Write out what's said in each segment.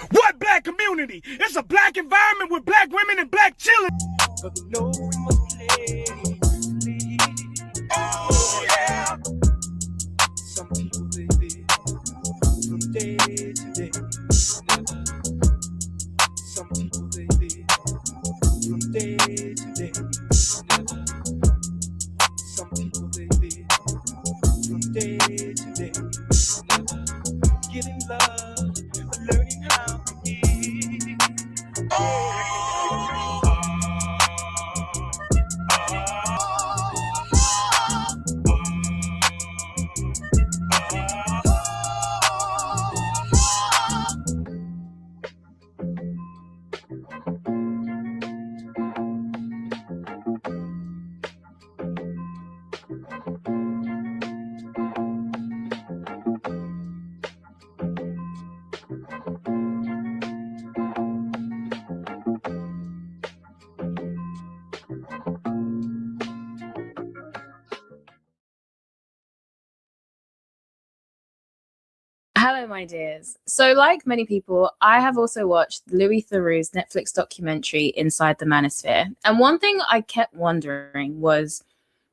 What black community? It's a black environment with black women and black children. Oh yeah. Some people they live from day to day. Some people they live from day to day. Some people they live from day to day. Giving love, learning how to give. Hello, my dears. So, like many people, I have also watched Louis Theroux's Netflix documentary, Inside the Manosphere. And one thing I kept wondering was,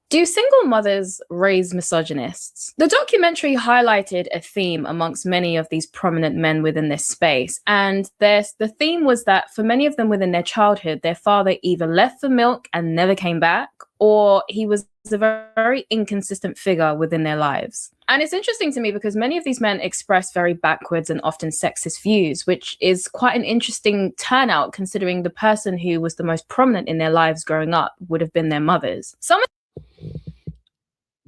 do single mothers raise misogynists? The documentary highlighted a theme amongst many of these prominent men within this space. And the theme was that for many of them within their childhood, their father either left for milk and never came back, or he was a very inconsistent figure within their lives. And it's interesting to me because many of these men express very backwards and often sexist views, which is quite an interesting turnout considering the person who was the most prominent in their lives growing up would have been their mothers.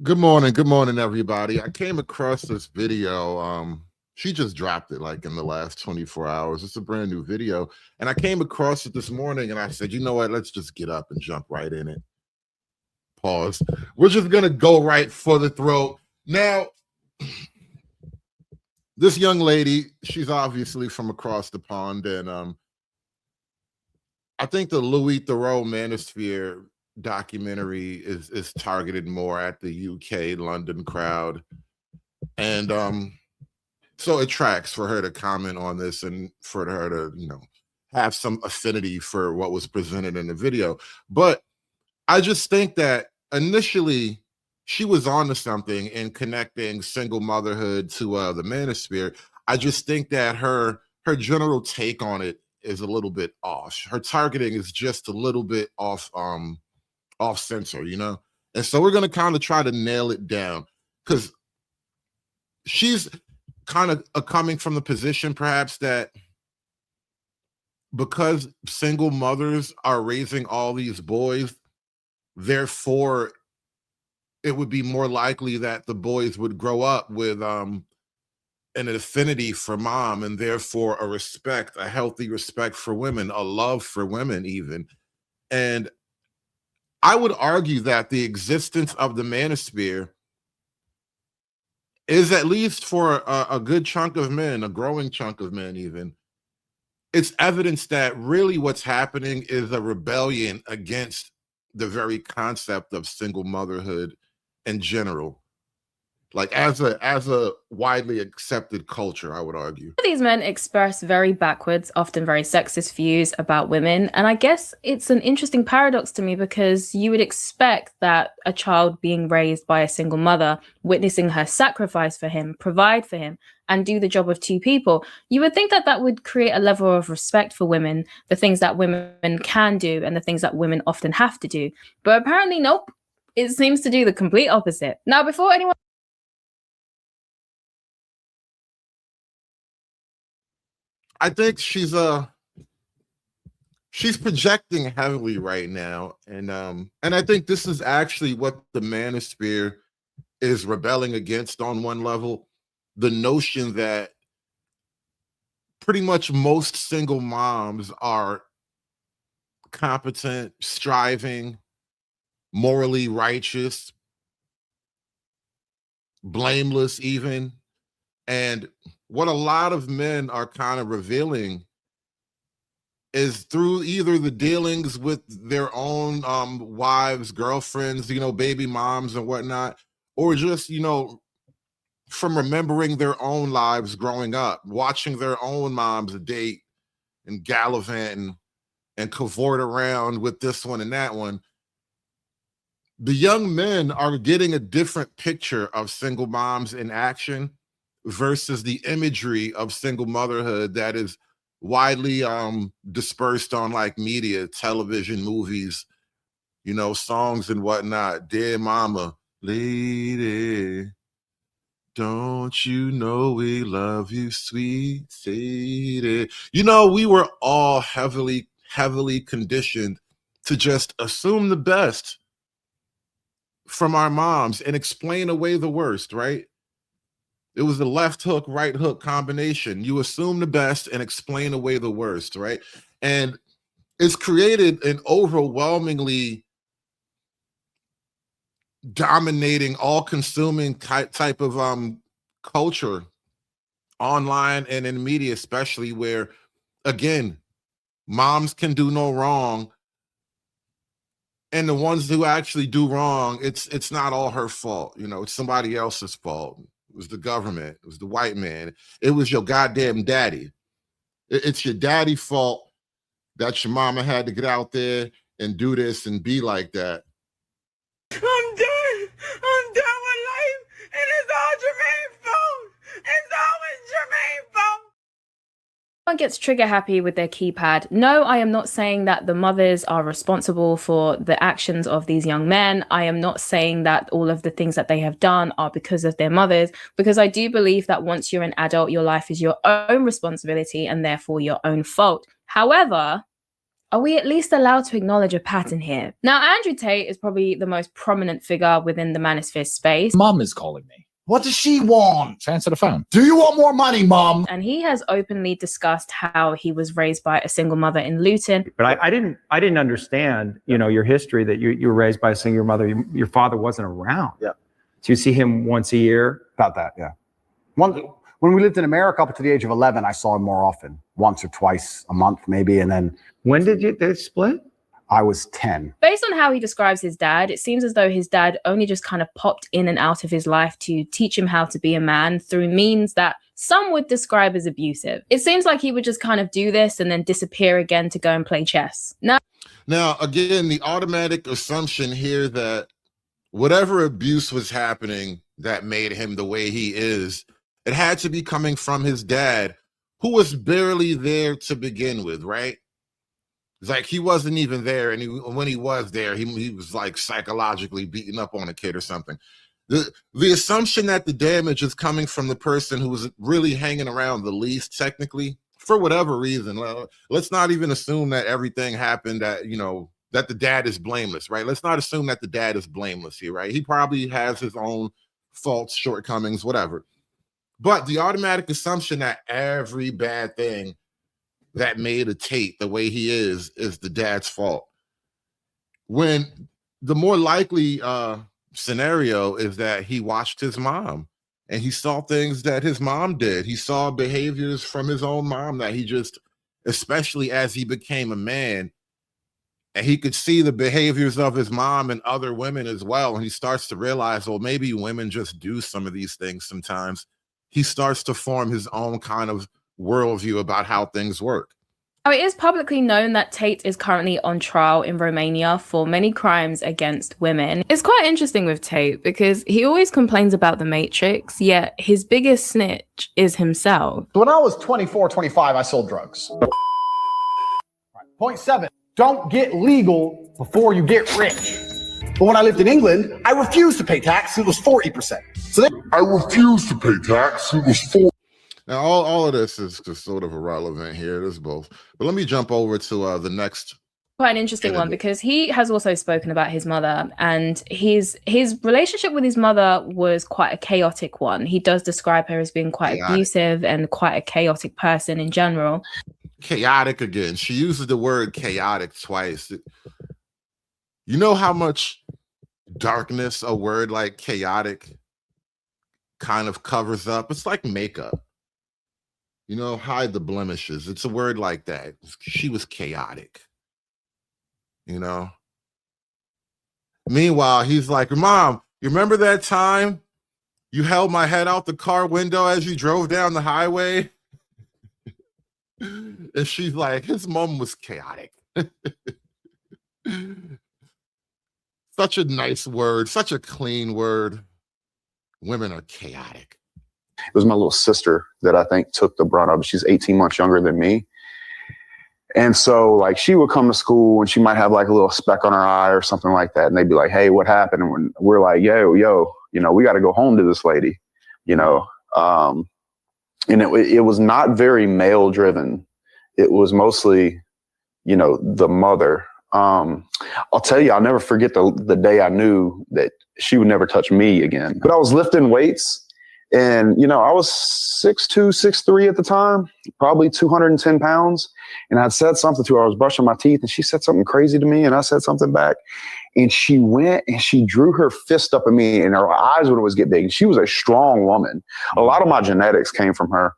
Good morning, everybody. I came across this video. She just dropped it like in the last 24 hours. It's a brand new video. And I came across it this morning and I said, you know what? Let's just get up and jump right in it. Pause. We're just going to go right for the throat. Now, this young lady, she's obviously from across the pond. And I think the Louis Theroux Manosphere documentary is targeted more at the UK London crowd, and so it tracks for her to comment on this and for her to have some affinity for what was presented in the video. But I just think that initially she was onto something in connecting single motherhood to the Manosphere. I just think that her general take on it is a little bit off. Her targeting is just a little bit off center, and so we're going to kind of try to nail it down, because she's kind of coming from the position perhaps that because single mothers are raising all these boys, therefore it would be more likely that the boys would grow up with an affinity for mom, and therefore a healthy respect for women, a love for women even. And I would argue that the existence of the Manosphere is, at least for a good chunk of men, a growing chunk of men even, it's evidence that really what's happening is a rebellion against the very concept of single motherhood in general. Like as a widely accepted culture, I would argue. These men express very backwards, often very sexist views about women. And I guess it's an interesting paradox to me, because you would expect that a child being raised by a single mother, witnessing her sacrifice for him, provide for him, and do the job of two people, you would think that that would create a level of respect for women, the things that women can do and the things that women often have to do. But apparently, nope, it seems to do the complete opposite. Now, before anyone... I think she's projecting heavily right now, and I think this is actually what the Manosphere is rebelling against on one level. The notion that pretty much most single moms are competent, striving, morally righteous, blameless even. And what a lot of men are kind of revealing is through either the dealings with their own wives, girlfriends, baby moms and whatnot, or just, from remembering their own lives growing up, watching their own moms date and gallivant and cavort around with this one and that one. The young men are getting a different picture of single moms in action versus the imagery of single motherhood that is widely dispersed on like media, television, movies, you know, songs and whatnot. Dear mama, lady, don't you know we love you, sweet Sadie? You know, we were all heavily conditioned to just assume the best from our moms and explain away the worst, right? It was the left hook, right hook combination. You assume the best and explain away the worst, right? And it's created an overwhelmingly dominating, all-consuming type of culture online and in media, especially, where, again, moms can do no wrong, and the ones who actually do wrong, it's not all her fault. You know, it's somebody else's fault. It was the government. It was the white man. It was your goddamn daddy. It's your daddy's fault that your mama had to get out there and do this and be like that. I'm done. I'm done with life, and it's all Jermaine's fault. It's always Jermaine's fault. One gets trigger happy with their keypad. No, I am not saying that the mothers are responsible for the actions of these young men. I am not saying that all of the things that they have done are because of their mothers, because I do believe that once you're an adult, your life is your own responsibility and therefore your own fault. However, are we at least allowed to acknowledge a pattern here? Now, Andrew Tate is probably the most prominent figure within the Manosphere space. Mom is calling me. What does she want? Answer the phone. Do you want more money, Mom? And he has openly discussed how he was raised by a single mother in Luton. But I didn't understand, you know, your history, that you were raised by a single mother. Your father wasn't around. Yeah. So you see him once a year? About that, yeah. When we lived in America up to the age of 11, I saw him more often, once or twice a month, maybe. And then When did they split? I was 10. Based on how he describes his dad, it seems as though his dad only just kind of popped in and out of his life to teach him how to be a man through means that some would describe as abusive. It seems like he would just kind of do this and then disappear again to go and play chess. Now, again, the automatic assumption here that whatever abuse was happening that made him the way he is, it had to be coming from his dad, who was barely there to begin with, right? It's like he wasn't even there, and when he was there, he was like psychologically beating up on a kid or something. The assumption that the damage is coming from the person who was really hanging around the least, technically, for whatever reason. Let's not even assume that everything happened, that, you know, that the dad is blameless, right? Let's not assume that the dad is blameless here, right? He probably has his own faults, shortcomings, whatever. But the automatic assumption that every bad thing that made a Tate the way he is the dad's fault, when the more likely scenario is that he watched his mom and he saw things that his mom did. He saw behaviors from his own mom that he just, especially as he became a man, and he could see the behaviors of his mom and other women as well, and he starts to realize, well, maybe women just do some of these things sometimes. He starts to form his own kind of worldview about how things work. now it is publicly known that Tate is currently on trial in Romania for many crimes against women. It's quite interesting with Tate because he always complains about the Matrix, yet his biggest snitch is himself. When I was 24, 25, I sold drugs. Right. Point 7, don't get legal before you get rich. But when I lived in England, I refused to pay tax. It was 40%. So I refused to pay tax. It was 40%. Now, all of this is just sort of irrelevant here. There's both. But let me jump over to the next. Quite an interesting one, because he has also spoken about his mother, and his relationship with his mother was quite a chaotic one. He does describe her as being quite abusive and quite a chaotic person in general. Chaotic again. She uses the word chaotic twice. You know how much darkness a word like chaotic kind of covers up? It's like makeup. You know, hide the blemishes. It's a word like that. She was chaotic. You know? Meanwhile, he's like, Mom, you remember that time You held my head out the car window as you drove down the highway. And she's like, his mom was chaotic. Such a nice word, such a clean word. Women are chaotic. It was my little sister that I think took the brunt of it. She's 18 months younger than me. And so like she would come to school and she might have like a little speck on her eye or something like that. And they'd be like, hey, what happened? And we're like, yo, you know, we got to go home to this lady, you know. And it was not very male driven. It was mostly, you know, the mother. I'll tell you, I'll never forget the day I knew that she would never touch me again. But I was lifting weights and, you know, I was 6'2", 6'3" at the time, probably 210 pounds. And I'd said something to her. I was brushing my teeth and she said something crazy to me and I said something back. And she went and she drew her fist up at me and her eyes would always get big. She was a strong woman. A lot of my genetics came from her.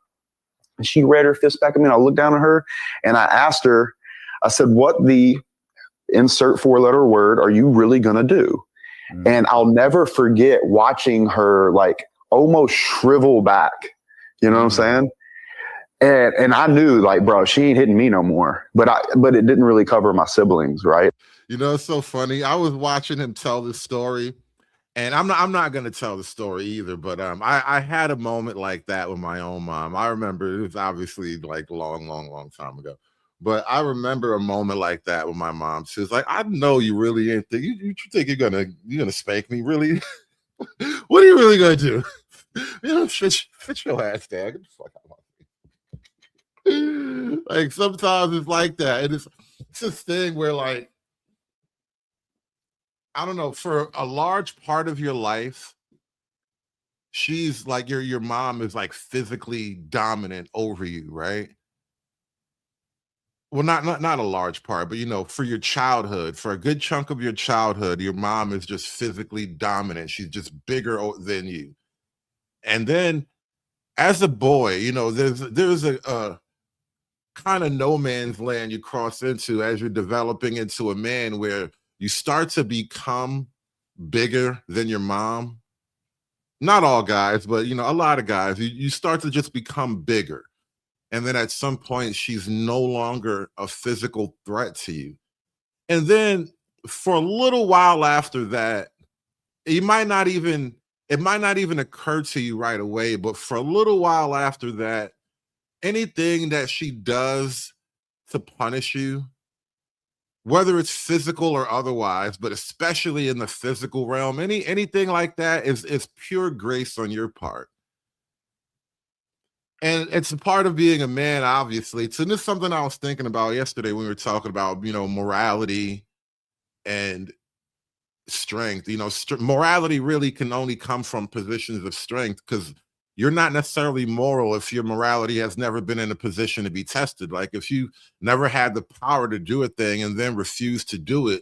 And she read her fist back at me and I looked down at her and I asked her, I said, what the insert 4-letter word are you really going to do? Mm-hmm. And I'll never forget watching her like almost shrivel back. You know what I'm saying? And I knew like, bro, she ain't hitting me no more. But it didn't really cover my siblings, right? You know, it's so funny. I was watching him tell this story, and I'm not going to tell the story either. But I had a moment like that with my own mom. I remember it was obviously like long time ago, but I remember a moment like that with my mom. She was like, "I know you really ain't think you think you're gonna spank me, really? What are you really gonna do? You know, fit your ass there. Get the fuck out of my face." Like sometimes it's like that, and it's this thing where like, I don't know, for a large part of your life, she's like your mom is like physically dominant over you, right? Well, not a large part, but you know, for your childhood, for a good chunk of your childhood, your mom is just physically dominant. She's just bigger than you. And then as a boy, you know, there's a kind of no man's land you cross into as you're developing into a man where you start to become bigger than your mom. Not all guys, but you know, a lot of guys, you start to just become bigger. And then at some point, she's no longer a physical threat to you. And then for a little while after that, it might not even occur to you right away, but for a little while after that, anything that she does to punish you, whether it's physical or otherwise, but especially in the physical realm, anything like that is pure grace on your part. And it's a part of being a man, obviously. So this is something I was thinking about yesterday when we were talking about, you know, morality and strength. You know, morality really can only come from positions of strength, because you're not necessarily moral if your morality has never been in a position to be tested. Like if you never had the power to do a thing and then refuse to do it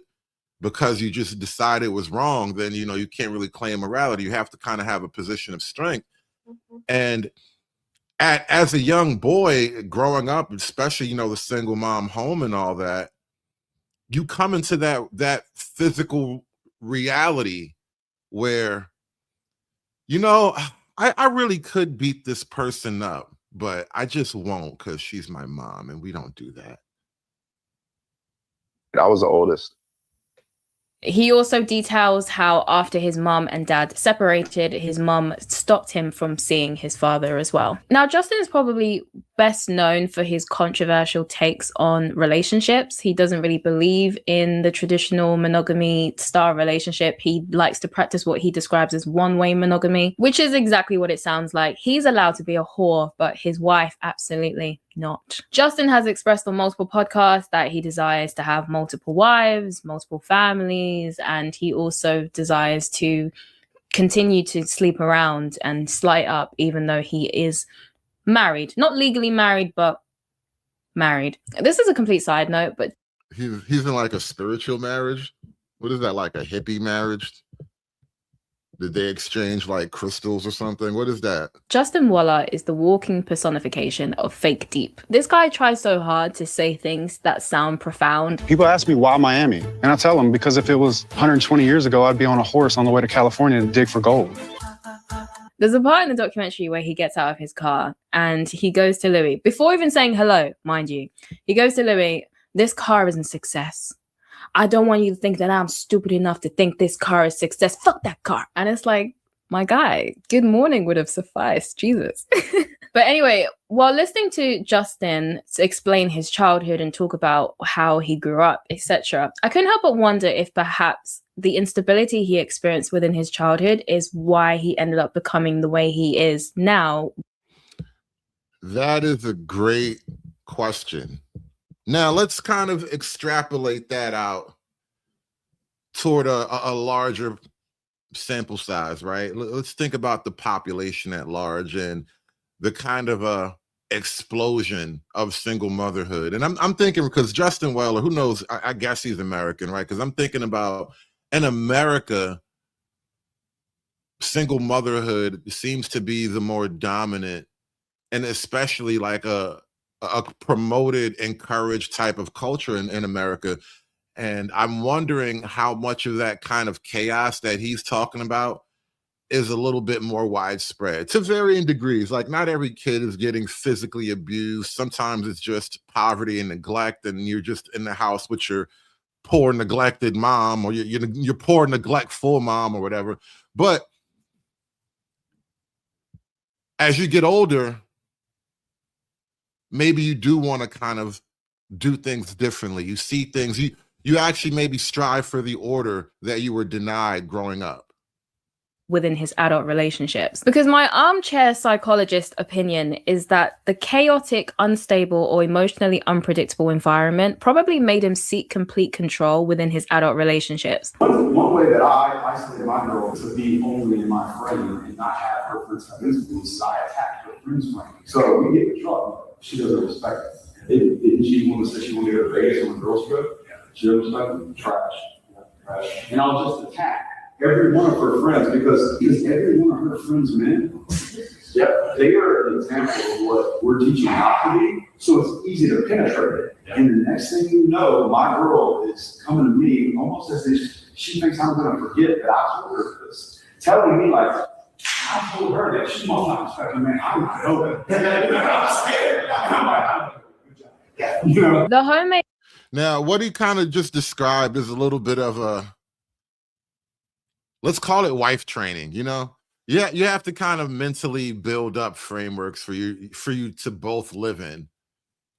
because you just decided it was wrong, then, you know, you can't really claim morality. You have to kind of have a position of strength. Mm-hmm. And as a young boy growing up, especially, you know, the single mom home and all that, you come into that physical reality where, you know, I really could beat this person up, but I just won't because she's my mom and we don't do that. I was the oldest. He also details how after his mom and dad separated, his mom stopped him from seeing his father as well. Now, Justin is probably best known for his controversial takes on relationships. He doesn't really believe in the traditional monogamy style relationship. He likes to practice what he describes as one-way monogamy, which is exactly what it sounds like. He's allowed to be a whore, but his wife absolutely not. Justin has expressed on multiple podcasts that he desires to have multiple wives, multiple families, and he also desires to continue to sleep around and slight up, even though he is married. Not legally married, but married. This is a complete side note, but he's in like a spiritual marriage. What is that, like a hippie marriage? Did they exchange like crystals or something? What is that? Justin Waller is the walking personification of fake deep. This guy tries so hard to say things that sound profound. People ask me, why Miami? And I tell them, because if it was 120 years ago, I'd be on a horse on the way to California to dig for gold. There's a part in the documentary where he gets out of his car and he goes to Louis, before even saying hello, mind you, he goes to Louis, this car isn't success. I don't want you to think that I'm stupid enough to think this car is success. Fuck that car. And it's like, my guy, good morning would have sufficed. Jesus. But anyway, while listening to Justin to explain his childhood and talk about how he grew up, etc., I couldn't help but wonder if perhaps the instability he experienced within his childhood is why he ended up becoming the way he is now. That is a great question. Now, let's kind of extrapolate that out toward a larger sample size, right? Let's think about the population at large and the kind of explosion of single motherhood. And I'm thinking, because Justin Weller, who knows, I guess he's American, right? Because I'm thinking about, in America, single motherhood seems to be the more dominant, and especially like a promoted, encouraged type of culture in America. And I'm wondering how much of that kind of chaos that he's talking about is a little bit more widespread to varying degrees. Like, not every kid is getting physically abused. Sometimes it's just poverty and neglect, and you're just in the house with your poor neglected mom, or your poor neglectful mom, or whatever. But as you get older, maybe you do want to kind of do things differently. You see things, you actually maybe strive for the order that you were denied growing up within his adult relationships. Because my armchair psychologist opinion is that the chaotic, unstable, or emotionally unpredictable environment probably made him seek complete control within his adult relationships. One way that I isolated my girl to be only in my frame and not have her friends have influence is I attack her friends' frame. So we get in trouble, she doesn't respect it. Didn't she want to say she wanted to go to Vegas on a girls trip? She doesn't respect it. Trash. And I'll just attack every one of her friends because every one of her friends' men, they are an example of what we're teaching not to be. So it's easy to penetrate it. And the next thing you know, my girl is coming to me almost as if she thinks I'm going to forget that I told her this, telling me like, I told her that she must not respect me, man. I don't know that. I'm scared. I'm like, you know? The homemade. Now, what he kind of just described is a little bit of a, let's call it wife training, you know? Yeah, you have to kind of mentally build up frameworks for you to both live in.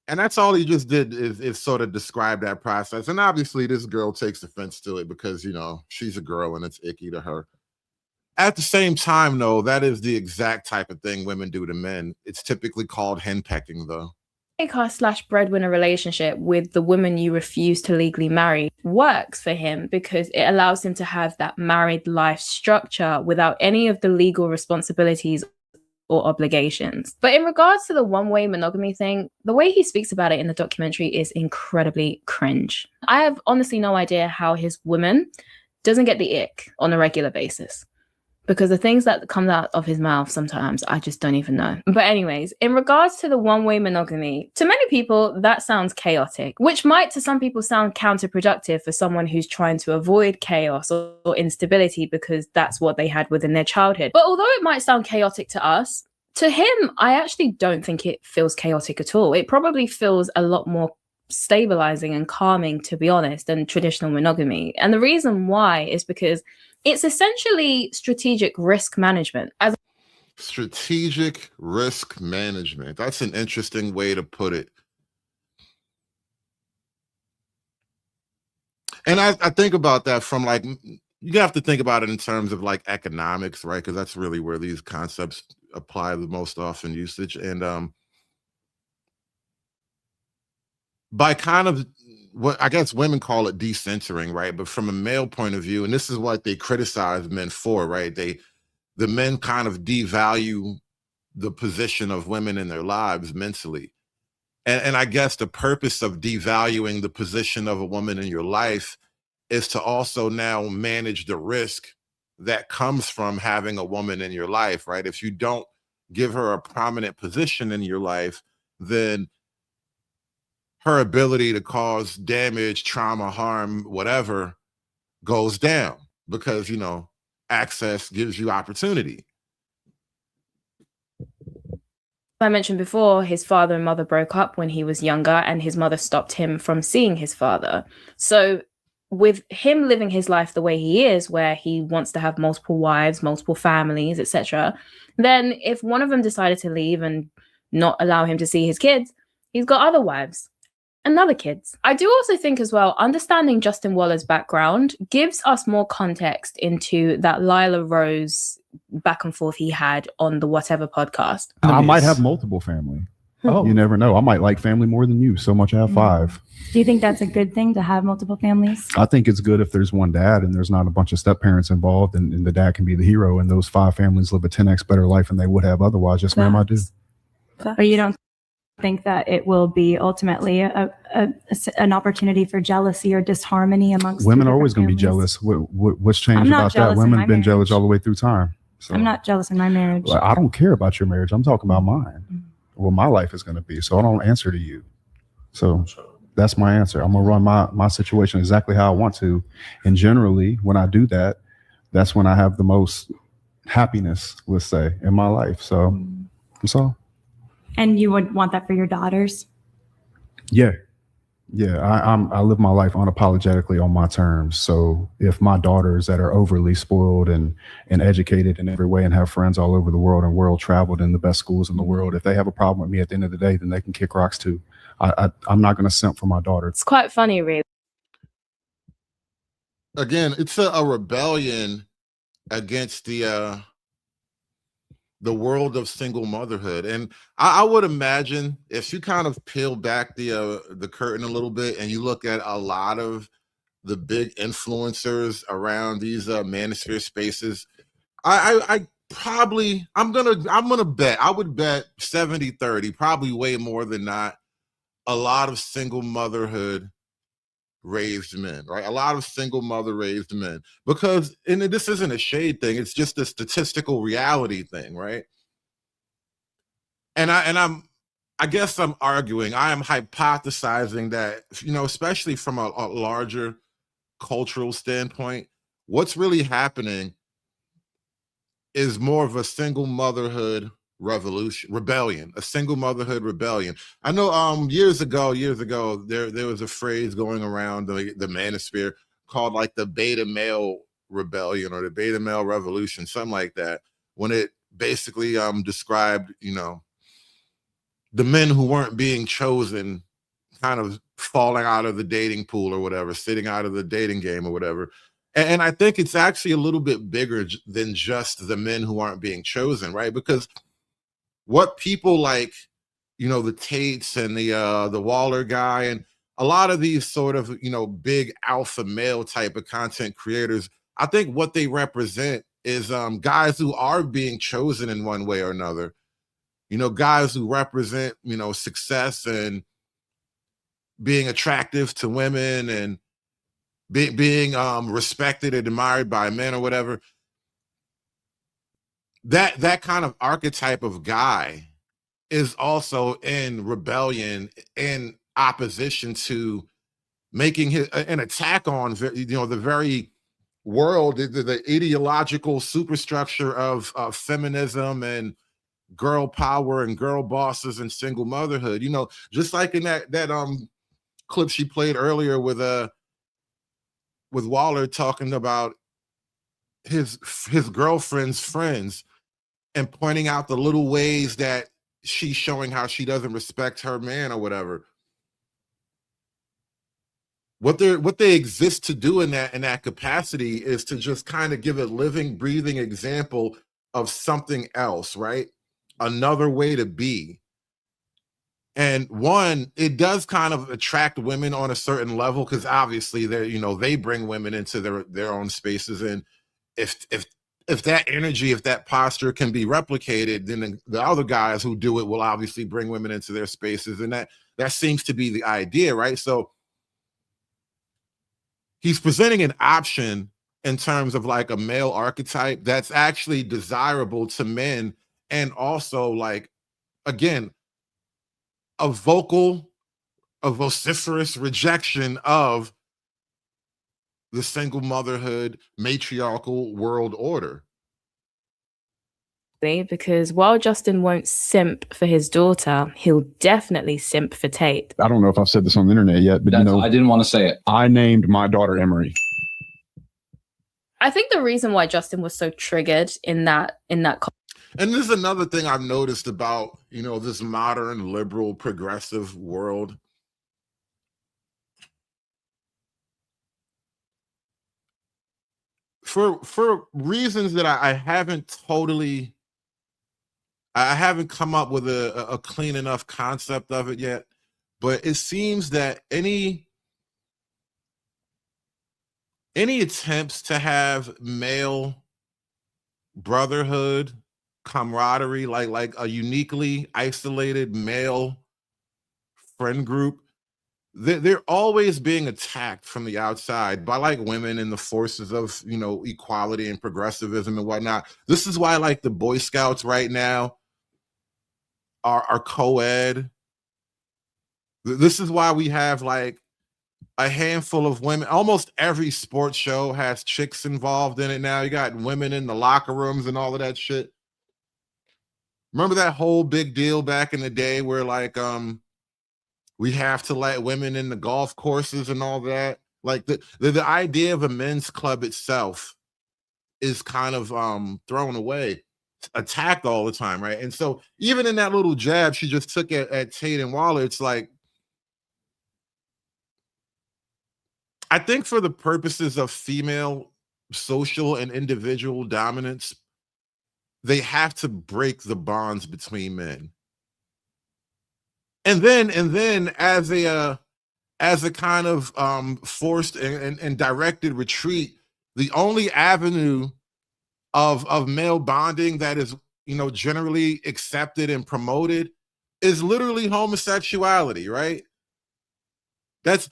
And that's all he just did is sort of describe that process. And obviously this girl takes offense to it because, you know, she's a girl and it's icky to her. At the same time, though, that is the exact type of thing women do to men. It's typically called henpecking, though. /breadwinner relationship with the woman you refuse to legally marry works for him because it allows him to have that married life structure without any of the legal responsibilities or obligations. But in regards to the one-way monogamy thing, the way he speaks about it in the documentary is incredibly cringe. I have honestly no idea how his woman doesn't get the ick on a regular basis, because the things that come out of his mouth sometimes I just don't even know. But anyways, in regards to the one-way monogamy, to many people that sounds chaotic, which might to some people sound counterproductive for someone who's trying to avoid chaos or instability because that's what they had within their childhood. But although it might sound chaotic to us, to him, I actually don't think it feels chaotic at all. It probably feels a lot more stabilizing and calming, to be honest, than traditional monogamy. And the reason why is because it's essentially strategic risk management. Strategic risk management. That's an interesting way to put it. And I think about that from like, you have to think about it in terms of like economics, right? Because that's really where these concepts apply the most often usage. And by kind of what I guess women call it decentering, right? But from a male point of view, and this is what they criticize men for, right? The men kind of devalue the position of women in their lives mentally. And I guess the purpose of devaluing the position of a woman in your life is to also now manage the risk that comes from having a woman in your life, right? If you don't give her a prominent position in your life, then her ability to cause damage, trauma, harm, whatever, goes down because, you know, access gives you opportunity. I mentioned before, his father and mother broke up when he was younger, and his mother stopped him from seeing his father. So with him living his life the way he is, where he wants to have multiple wives, multiple families, etc., then if one of them decided to leave and not allow him to see his kids, he's got other wives and other kids. I do also think as well, understanding Justin Waller's background gives us more context into that Lila Rose back and forth he had on the Whatever podcast. I might have multiple family. Oh, You never know. I might like family more than you. So much I have 5. Do you think that's a good thing to have multiple families? I think it's good if there's one dad and there's not a bunch of step parents involved, and the dad can be the hero, and those 5 families live a 10x better life than they would have otherwise. Yes, ma'am, I do. Or you don't think that it will be ultimately an opportunity for jealousy or disharmony amongst Women two are always different going to be families? jealous. What's changed I'm not about that? jealous in Women my have been jealous marriage. all the way through time. So I'm not jealous in my marriage. Well, I don't care about your marriage. I'm talking about mine. What my life is going to be. So I don't answer to you. So that's my answer. I'm going to run my situation exactly how I want to. And generally, when I do that, that's when I have the most happiness, let's say, in my life. So that's all. And you would want that for your daughters? Yeah. I live my life unapologetically on my terms. So if my daughters that are overly spoiled and educated in every way and have friends all over the world and world traveled in the best schools in the world, if they have a problem with me at the end of the day, then they can kick rocks too. I'm not going to simp for my daughter. It's quite funny, really. Again, it's a rebellion against the world of single motherhood. And I would imagine if you kind of peel back the curtain a little bit and you look at a lot of the big influencers around these manosphere spaces, I'm gonna bet, I would bet 70-30, probably way more than not, a lot of single motherhood raised men, right? A lot of single mother raised men, because, and this isn't a shade thing, it's just a statistical reality thing, right? And I guess I'm arguing, I am hypothesizing that, especially from a larger cultural standpoint, what's really happening is more of a single motherhood rebellion, a single motherhood rebellion. I know years ago there was a phrase going around the manosphere called like the beta male rebellion or the beta male revolution, something like that, when it basically described the men who weren't being chosen kind of falling out of the dating pool or whatever, sitting out of the dating game or whatever. And I think it's actually a little bit bigger than just the men who aren't being chosen, right? Because what people like, the Tates and the Waller guy and a lot of these sort of, big alpha male type of content creators, I think what they represent is guys who are being chosen in one way or another. Guys who represent, success and being attractive to women and being respected and admired by men or whatever. That kind of archetype of guy is also in rebellion, in opposition to making an attack on the very world, the ideological superstructure of feminism and girl power and girl bosses and single motherhood. Just like in that clip she played earlier with Waller talking about his girlfriend's friends and pointing out the little ways that she's showing how she doesn't respect her man or whatever. What they exist to do in that capacity is to just kind of give a living, breathing example of something else, right? Another way to be. And one, it does kind of attract women on a certain level, because obviously they bring women into their own spaces. And if that energy, if that posture can be replicated, then the other guys who do it will obviously bring women into their spaces. And that seems to be the idea, right? So he's presenting an option in terms of like a male archetype that's actually desirable to men, and also, like, again, a vociferous rejection of the single motherhood matriarchal world order. because while Justin won't simp for his daughter, he'll definitely simp for Tate. I don't know if I've said this on the internet yet, but I didn't want to say it. I named my daughter Emery. I think the reason why Justin was so triggered in that and this is another thing I've noticed about, this modern liberal progressive world. For reasons that I haven't come up with a clean enough concept of it yet, but it seems that any attempts to have male brotherhood, camaraderie, like a uniquely isolated male friend group, they're always being attacked from the outside by like women and the forces of equality and progressivism and whatnot. This is why like the Boy Scouts right now are co-ed. This is why we have like a handful of women. Almost every sports show has chicks involved in it now. You got women in the locker rooms and all of that shit. Remember that whole big deal back in the day where like we have to let women in the golf courses and all that? Like the idea of a men's club itself is kind of thrown away, attacked all the time, right? And so even in that little jab she just took at Tate and Waller, it's like, I think for the purposes of female social and individual dominance, they have to break the bonds between men. And then as a kind of forced and directed retreat, the only avenue of male bonding that is, generally accepted and promoted is literally homosexuality, right? Those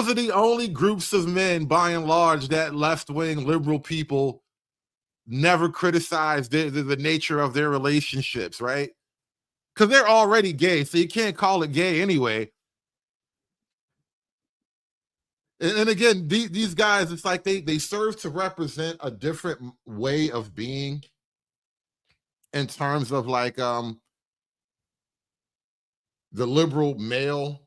are the only groups of men, by and large, that left-wing liberal people never criticize the nature of their relationships, right? Because they're already gay, so you can't call it gay anyway. And again, these guys, it's like they serve to represent a different way of being in terms of like the liberal male.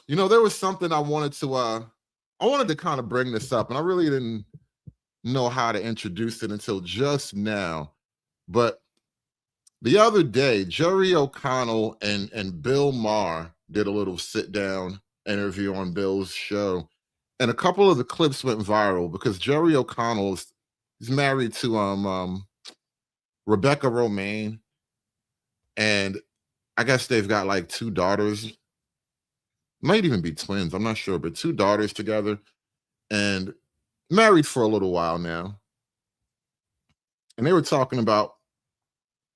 There was something I wanted to kind of bring this up, and I really didn't know how to introduce it until just now. But the other day, Jerry O'Connell and Bill Maher did a little sit-down interview on Bill's show, and a couple of the clips went viral because Jerry O'Connell is married to Rebecca Romaine, and I guess they've got like 2 daughters. Might even be twins, I'm not sure, but 2 daughters together and married for a little while now. And they were talking about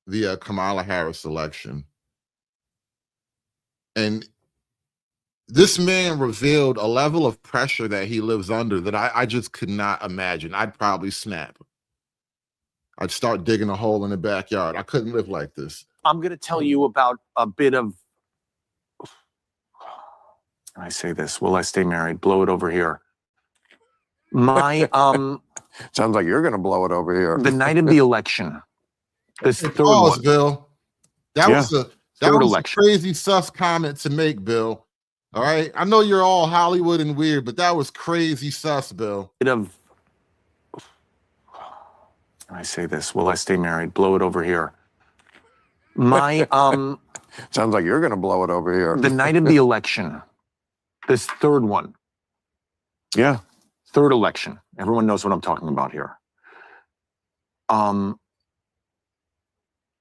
the Kamala Harris election. And this man revealed a level of pressure that he lives under that I just could not imagine. I'd probably snap. I'd start digging a hole in the backyard. I couldn't live like this. I'm going to tell you about a bit of, I say this, will I stay married? Blow it over here. My, Sounds like you're going to blow it over here. the night of the election, this third Pause, one. Bill. That Yeah. was a Third election. crazy sus comment to make, Bill. All right, I know you're all Hollywood and weird, but that was crazy sus, Bill. Bit of, I say this, will I stay married? Blow it over here. My, Sounds like you're going to blow it over here. the night of the election, this third one. Yeah. Third election. Everyone knows what I'm talking about here. I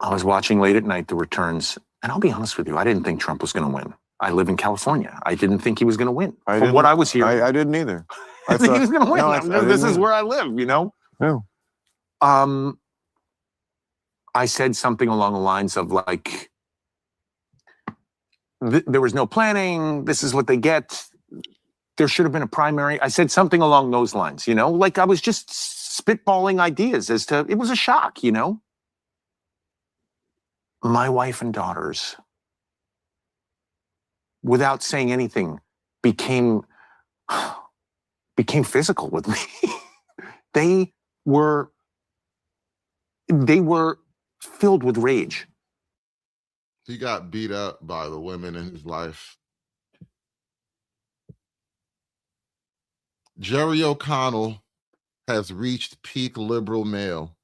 was watching late at night the returns, and I'll be honest with you, I didn't think Trump was going to win. I live in California. I didn't think he was going to win. From what I was hearing, I didn't either. I think he was going to win. No, This is where I live, No. I said something along the lines of like, there was no planning. This is what they get. There should have been a primary. I said something along those lines, like I was just spitballing ideas as to, it was a shock, My wife and daughters, without saying anything, became physical with me. They were they were filled with rage. He got beat up by the women in his life. Jerry O'Connell has reached peak liberal male.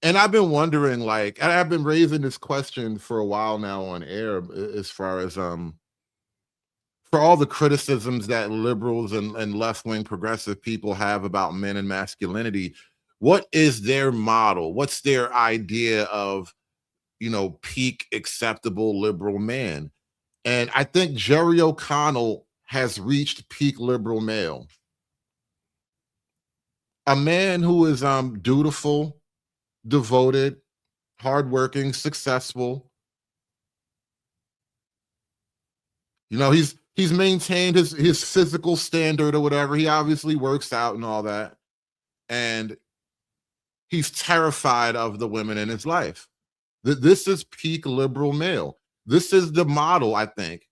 And I've been wondering, like, and I've been raising this question for a while now on air, as far as for all the criticisms that liberals and left-wing progressive people have about men and masculinity, what is their model? What's their idea of, you know, peak acceptable liberal man? And I think Jerry O'Connell has reached peak liberal male. A man who is dutiful, devoted, hardworking, successful. You know, he's maintained his physical standard or whatever. He obviously works out and all that. And he's terrified of the women in his life. This is peak liberal male. This is the model, I think.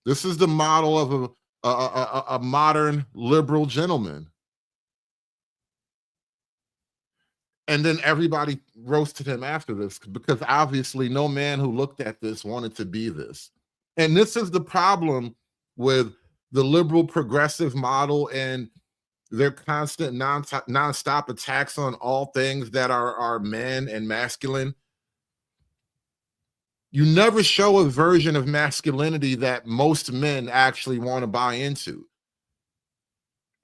This is the model of a modern liberal gentleman. And then everybody roasted him after this, because obviously no man who looked at this wanted to be this. And this is the problem with the liberal progressive model and their constant nonstop attacks on all things that are men and masculine. You never show a version of masculinity that most men actually want to buy into.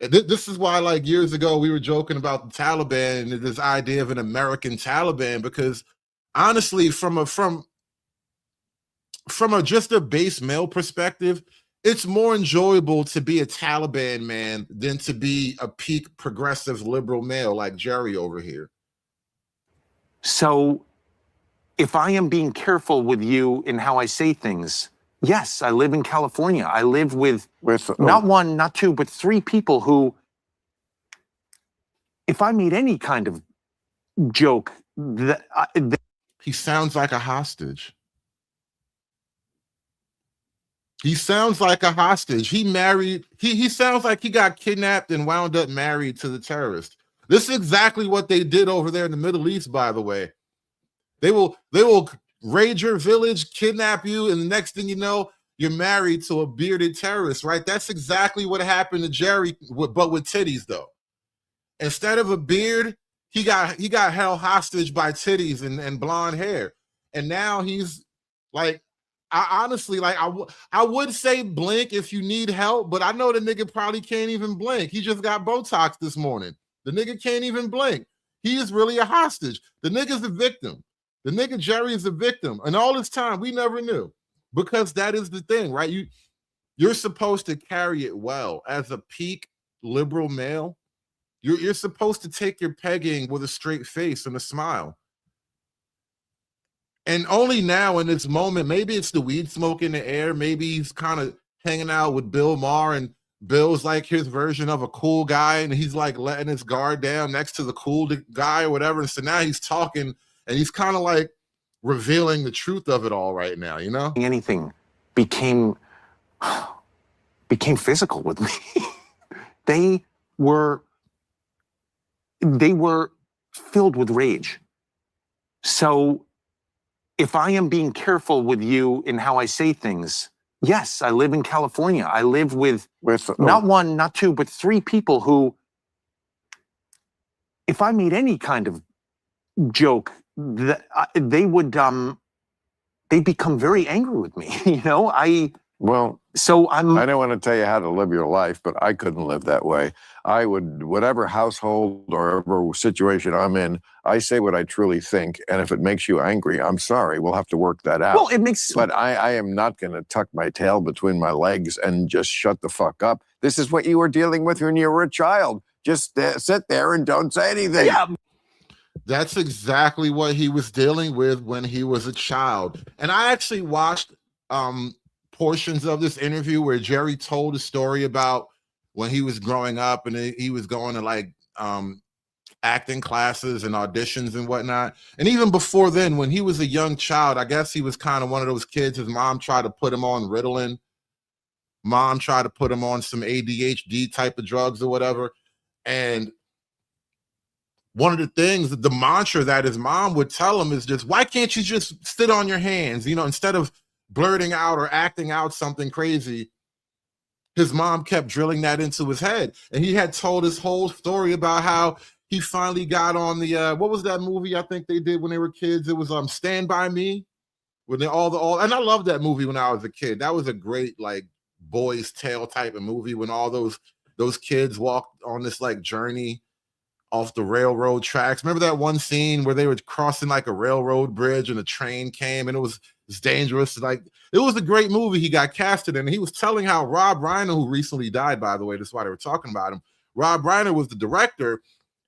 This is why, like, years ago, we were joking about the Taliban and this idea of an American Taliban, because honestly, from just a base male perspective, it's more enjoyable to be a Taliban man than to be a peak progressive liberal male like Jerry over here. So if I am being careful with you in how I say things, yes, I live in California. I live with not one, not two, but three people who, if I made any kind of joke, he sounds like a hostage. He sounds like a hostage. He sounds like he got kidnapped and wound up married to the terrorist. This is exactly what they did over there in the Middle East, by the way. They will raid your village, kidnap you, and the next thing you know, you're married to a bearded terrorist, right? That's exactly what happened to Jerry, but with titties, though. Instead of a beard, he got held hostage by titties and blonde hair. And now he's like, I honestly, like, I would say blink if you need help, but I know the nigga probably can't even blink. He just got Botox this morning. The nigga can't even blink. He is really a hostage. The nigga's a victim. The nigga Jerry is a victim. And all this time, we never knew. Because that is the thing, right? You're supposed to carry it well. As a peak liberal male, you're supposed to take your pegging with a straight face and a smile. And only now in this moment, maybe it's the weed smoke in the air. Maybe he's kind of hanging out with Bill Maher, and Bill's like his version of a cool guy, and he's like letting his guard down next to the cool guy or whatever. And so now he's talking, and he's kind of like revealing the truth of it all right now, you know? Anything became physical with me. They were filled with rage. So if I am being careful with you in how I say things, yes, I live in California. I live with not one, not two, but three people who, if I made any kind of joke, they would they'd become very angry with me. You know, I don't want to tell you how to live your life, but I couldn't live that way. I would, whatever household or whatever situation I'm in, I say what I truly think. And if it makes you angry, I'm sorry. We'll have to work that out. Well, it makes. But I am not going to tuck my tail between my legs and just shut the fuck up. This is what you were dealing with when you were a child. Just sit there and don't say anything. Yeah. That's exactly what he was dealing with when he was a child. And I actually watched portions of this interview where Jerry told a story about when he was growing up and he was going to like acting classes and auditions and whatnot. And even before then, when he was a young child, I guess he was kind of one of those kids. His mom tried to put him on Ritalin. Mom tried to put him on some ADHD type of drugs or whatever. And one of the things, the mantra that his mom would tell him is just, why can't you just sit on your hands? You know, instead of blurting out or acting out something crazy, his mom kept drilling that into his head. And he had told his whole story about how he finally got on the, what was that movie I think they did when they were kids? It was Stand By Me. When they and I loved that movie when I was a kid. That was a great like boys' tale type of movie when all those kids walked on this like journey off the railroad tracks. Remember that one scene where they were crossing like a railroad bridge and a train came and it was dangerous. Like, it was a great movie he got casted in. And he was telling how Rob Reiner, who recently died, by the way, that's why they were talking about him. Rob Reiner was the director.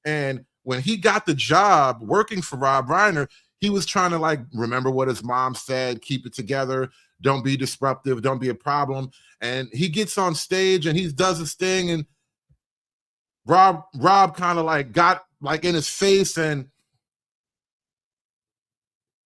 And when he got the job working for Rob Reiner, he was trying to like remember what his mom said, keep it together, don't be disruptive, don't be a problem. And he gets on stage and he does his thing, and Rob kind of like got like in his face, and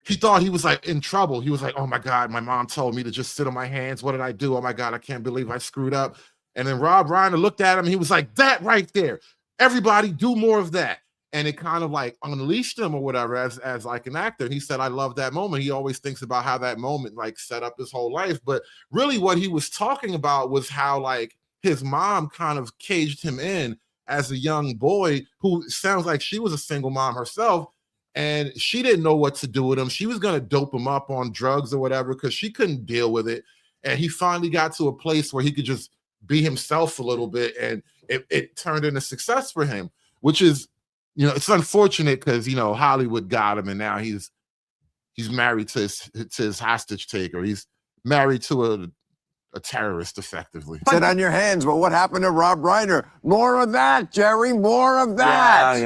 he thought he was like in trouble. He was like, oh my God, my mom told me to just sit on my hands. What did I do? Oh my God, I can't believe I screwed up. And then Rob Reiner looked at him and he was like, that right there, everybody do more of that. And it kind of like unleashed him or whatever as like an actor. And he said, I love that moment. He always thinks about how that moment like set up his whole life. But really what he was talking about was how like his mom kind of caged him in as a young boy, who sounds like she was a single mom herself. And she didn't know what to do with him. She was going to dope him up on drugs or whatever because she couldn't deal with it. And he finally got to a place where he could just be himself a little bit. And it turned into success for him, which is, you know, it's unfortunate because, you know, Hollywood got him and now he's married to his hostage taker. He's married to a terrorist, effectively. Sit on your hands. Well, what happened to Rob Reiner? More of that, Jerry. More of that.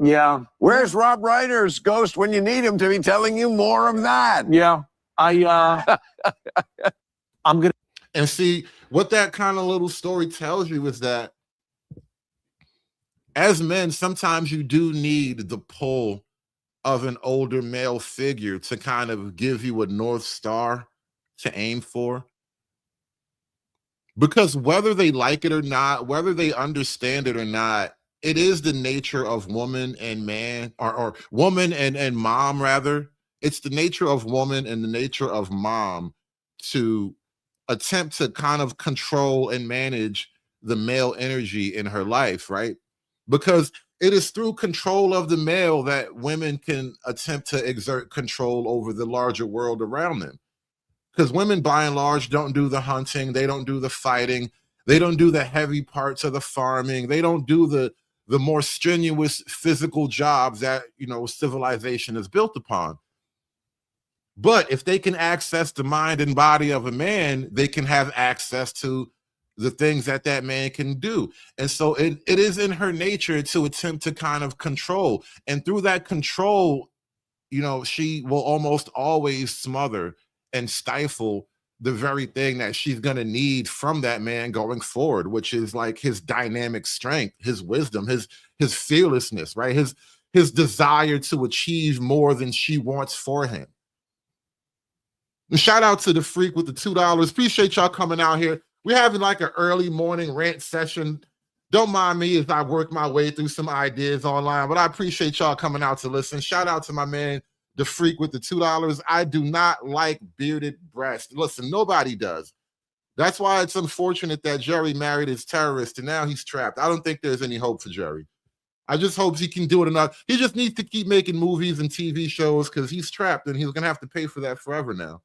Yeah. Where's Rob Reiner's ghost when you need him to be telling you more of that? Yeah. I'm gonna. And see, what that kind of little story tells you is that as men, sometimes you do need the pull of an older male figure to kind of give you a North Star to aim for. Because whether they like it or not, whether they understand it or not, it is the nature of woman and man, or woman and mom, rather. It's the nature of woman and the nature of mom to attempt to kind of control and manage the male energy in her life, right? Because it is through control of the male that women can attempt to exert control over the larger world around them. Because women, by and large, don't do the hunting, they don't do the fighting, they don't do the heavy parts of the farming, they don't do the more strenuous physical jobs that, you know, civilization is built upon. But if they can access the mind and body of a man, they can have access to the things that man can do. And so it is in her nature to attempt to kind of control. And through that control, you know, she will almost always smother and stifle the very thing that she's going to need from that man going forward, which is like his dynamic strength, his wisdom, his fearlessness, right? His desire to achieve more than she wants for him. And shout out to the freak with the $2. Appreciate y'all coming out here. We're having like an early morning rant session. Don't mind me as I work my way through some ideas online, but I appreciate y'all coming out to listen. Shout out to my man, the freak with the $2. I do not like bearded breasts. Listen, nobody does. That's why it's unfortunate that Jerry married his terrorist and now he's trapped. I don't think there's any hope for Jerry. I just hope he can do it enough. He just needs to keep making movies and TV shows because he's trapped and he's going to have to pay for that forever now.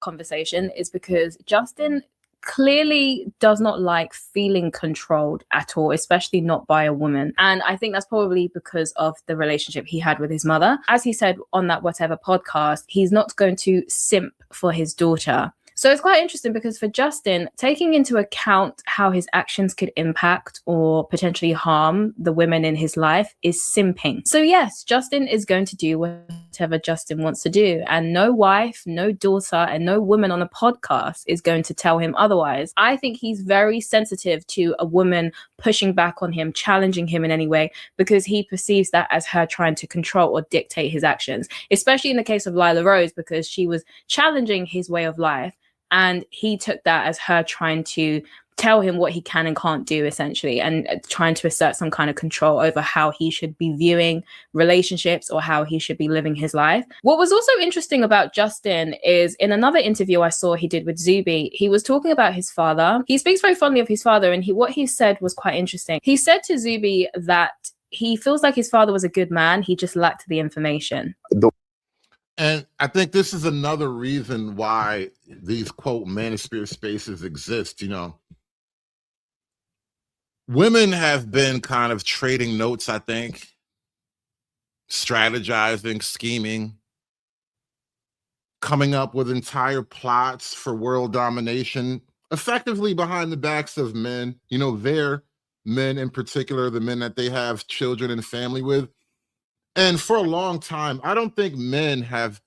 Conversation is because Justin clearly does not like feeling controlled at all, especially not by a woman. And I think that's probably because of the relationship he had with his mother. As he said on that Whatever podcast, he's not going to simp for his daughter. So it's quite interesting because for Justin, taking into account how his actions could impact or potentially harm the women in his life is simping. So yes, Justin is going to do whatever Justin wants to do. And no wife, no daughter, and no woman on a podcast is going to tell him otherwise. I think he's very sensitive to a woman pushing back on him, challenging him in any way, because he perceives that as her trying to control or dictate his actions, especially in the case of Lila Rose, because she was challenging his way of life. And he took that as her trying to tell him what he can and can't do, essentially, and trying to assert some kind of control over how he should be viewing relationships or how he should be living his life. What was also interesting about Justin is in another interview I saw he did with Zuby, he was talking about his father. He speaks very fondly of his father, and what he said was quite interesting. He said to Zuby that he feels like his father was a good man, he just lacked the information. And I think this is another reason why these, quote, manosphere spaces exist. You know, women have been kind of trading notes, I think, strategizing, scheming, coming up with entire plots for world domination, effectively behind the backs of men, you know, their men in particular, the men that they have children and family with. And for a long time, I don't think men have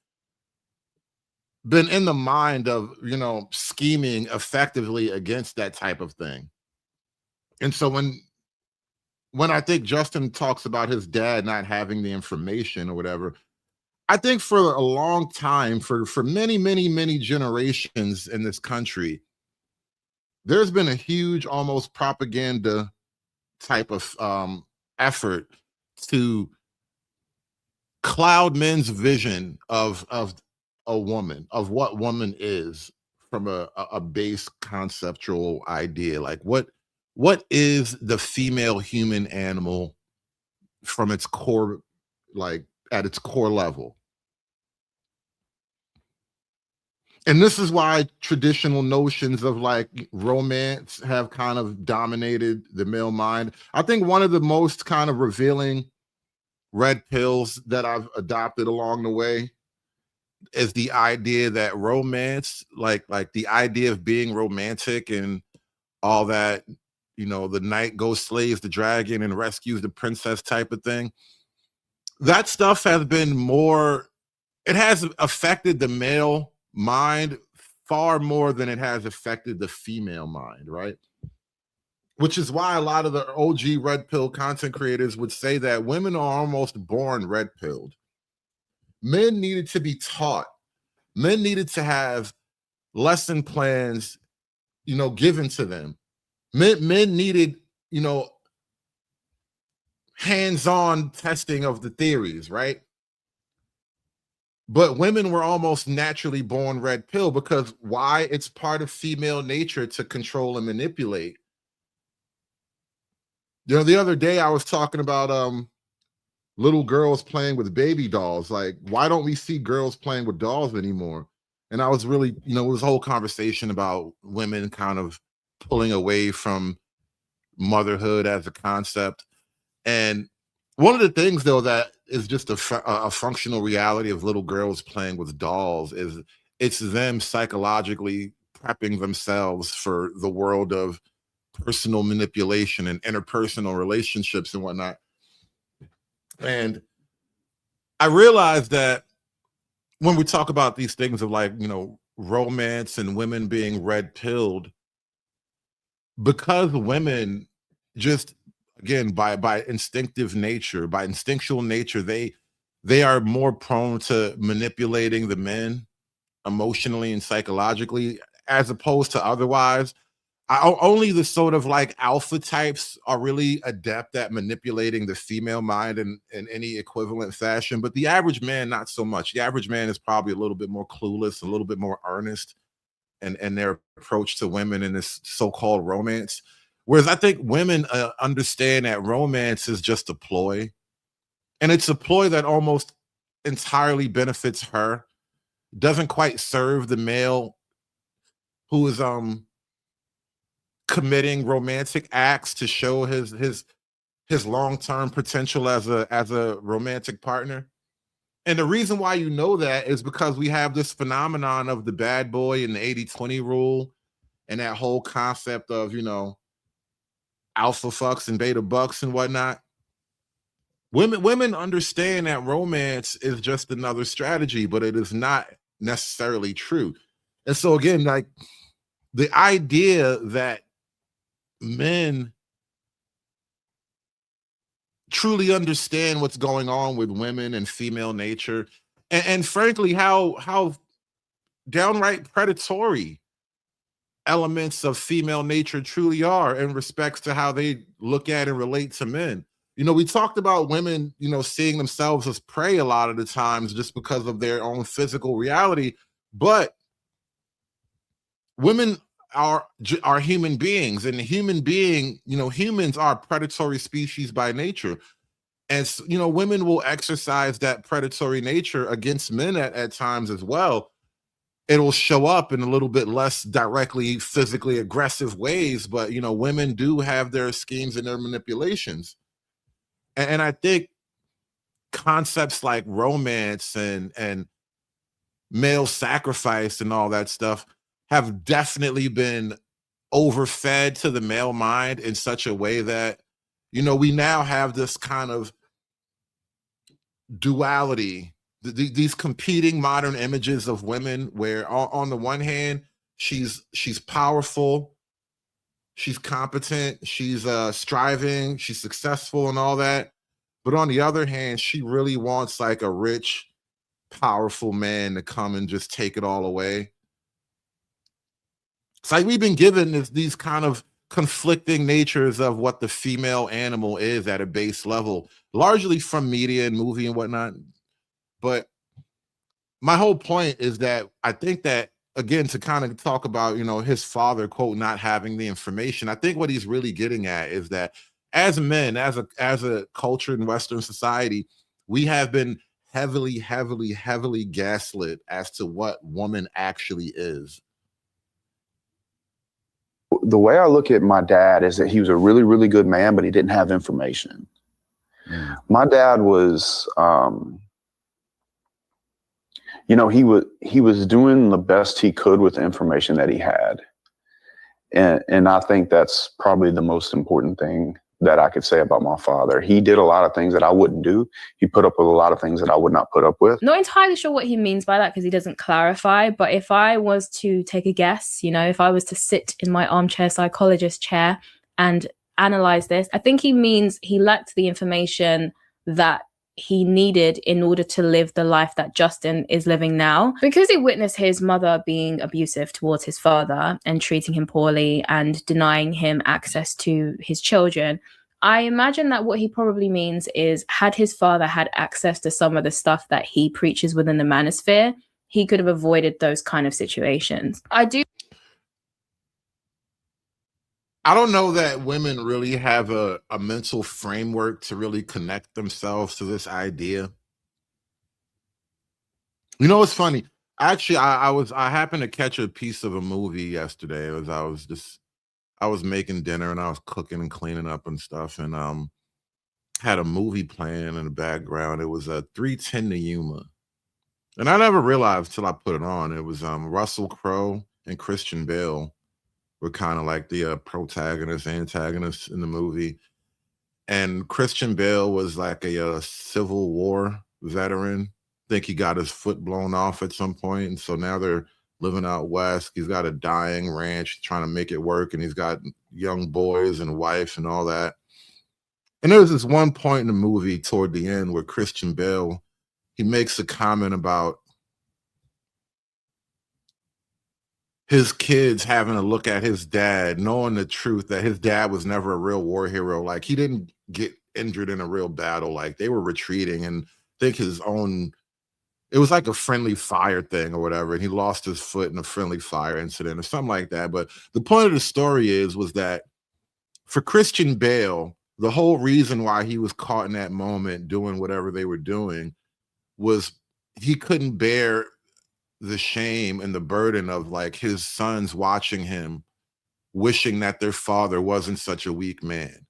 been in the mind of, you know, scheming effectively against that type of thing. And so when I think Justin talks about his dad not having the information or whatever, I think for a long time, for many, many, many generations in this country, there's been a huge, almost propaganda type of effort to cloud men's vision of a woman, of what woman is, from a base conceptual idea. Like what is the female human animal from its core, like at its core level? And this is why traditional notions of like romance have kind of dominated the male mind. I think one of the most kind of revealing red pills that I've adopted along the way is the idea that romance, like the idea of being romantic and all that, you know, the knight goes slays the dragon and rescues the princess type of thing. That stuff has been more, it has affected the male mind far more than it has affected the female mind, right? Which is why a lot of the OG red pill content creators would say that women are almost born red pilled. Men needed to be taught. Men needed to have lesson plans, you know, given to them. Men needed, you know, hands-on testing of the theories, right? But women were almost naturally born red pill because why? It's part of female nature to control and manipulate. You know, the other day I was talking about little girls playing with baby dolls. Like, why don't we see girls playing with dolls anymore? And I was really, you know, it was a whole conversation about women kind of pulling away from motherhood as a concept. And one of the things, though, that is just a functional reality of little girls playing with dolls is it's them psychologically prepping themselves for the world of personal manipulation and interpersonal relationships and whatnot. And I realized that when we talk about these things of like, you know, romance and women being red pilled, because women just, again, by instinctive nature, by instinctual nature, they are more prone to manipulating the men emotionally and psychologically as opposed to otherwise. Only the sort of like alpha types are really adept at manipulating the female mind in any equivalent fashion, but the average man, not so much. The average man is probably a little bit more clueless, a little bit more earnest in their approach to women in this so-called romance. Whereas I think women understand that romance is just a ploy, and it's a ploy that almost entirely benefits her, doesn't quite serve the male who is committing romantic acts to show his long-term potential as a romantic partner. And the reason why you know that is because we have this phenomenon of the bad boy and the 80-20 rule and that whole concept of, you know, alpha fucks and beta bucks and whatnot. Women understand that romance is just another strategy, but it is not necessarily true. And so again, like the idea that men truly understand what's going on with women and female nature, and frankly, how downright predatory elements of female nature truly are in respects to how they look at and relate to men. You know, we talked about women, you know, seeing themselves as prey a lot of the times just because of their own physical reality, but women are human beings, and humans are a predatory species by nature. And you know, women will exercise that predatory nature against men at times as well. It'll show up in a little bit less directly physically aggressive ways, but you know, women do have their schemes and their manipulations. And I think concepts like romance and male sacrifice and all that stuff have definitely been overfed to the male mind in such a way that, you know, we now have this kind of duality, these competing modern images of women where on the one hand, she's powerful, she's competent, she's striving, she's successful and all that. But on the other hand, she really wants like a rich, powerful man to come and just take it all away. It's like we've been given these kind of conflicting natures of what the female animal is at a base level, largely from media and movie and whatnot. But my whole point is that I think that, again, to kind of talk about, you know, his father, quote, not having the information, I think what he's really getting at is that as men, as a culture in Western society, we have been heavily gaslit as to what woman actually is. The way I look at my dad is that he was a really, really good man, but he didn't have information. My dad was, you know, he was doing the best he could with the information that he had. And I think that's probably the most important thing that I could say about my father. He did a lot of things that I wouldn't do. He put up with a lot of things that I would not put up with. Not entirely sure what he means by that because he doesn't clarify. But if I was to take a guess, you know, if I was to sit in my armchair psychologist chair and analyze this, I think he means he lacked the information that he needed in order to live the life that Justin is living now. Because he witnessed his mother being abusive towards his father and treating him poorly and denying him access to his children, I imagine that what he probably means is, had his father had access to some of the stuff that he preaches within the Manosphere, he could have avoided those kind of situations. I don't know that women really have a mental framework to really connect themselves to this idea. You know, it's funny. Actually, I happened to catch a piece of a movie yesterday. I was making dinner and I was cooking and cleaning up and stuff, and had a movie playing in the background. It was a 3:10 to Yuma. And I never realized till I put it on. It was Russell Crowe and Christian Bale were kind of like the protagonist, antagonist in the movie. And Christian Bale was like a Civil War veteran. I think he got his foot blown off at some point, and so now they're living out west. He's got a dying ranch trying to make it work, and he's got young boys and a wife and all that. And there was this one point in the movie toward the end where Christian Bale, he makes a comment about his kids having to look at his dad, knowing the truth that his dad was never a real war hero. Like, he didn't get injured in a real battle. Like, they were retreating, and I think it was like a friendly fire thing or whatever, and he lost his foot in a friendly fire incident or something like that. But the point of the story was that for Christian Bale, the whole reason why he was caught in that moment doing whatever they were doing was he couldn't bear the shame and the burden of like his sons watching him, wishing that their father wasn't such a weak man.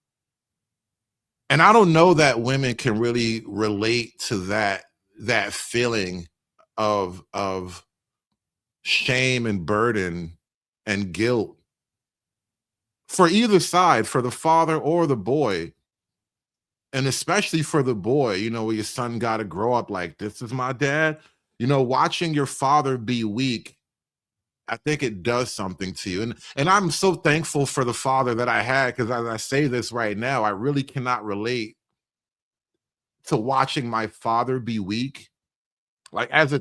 And I don't know that women can really relate to that feeling of shame and burden and guilt for either side, for the father or the boy. And especially for the boy, you know, where your son got to grow up like, this is my dad. You know, watching your father be weak, I think it does something to you. And I'm so thankful for the father that I had, because as I say this right now, I really cannot relate to watching my father be weak. Like as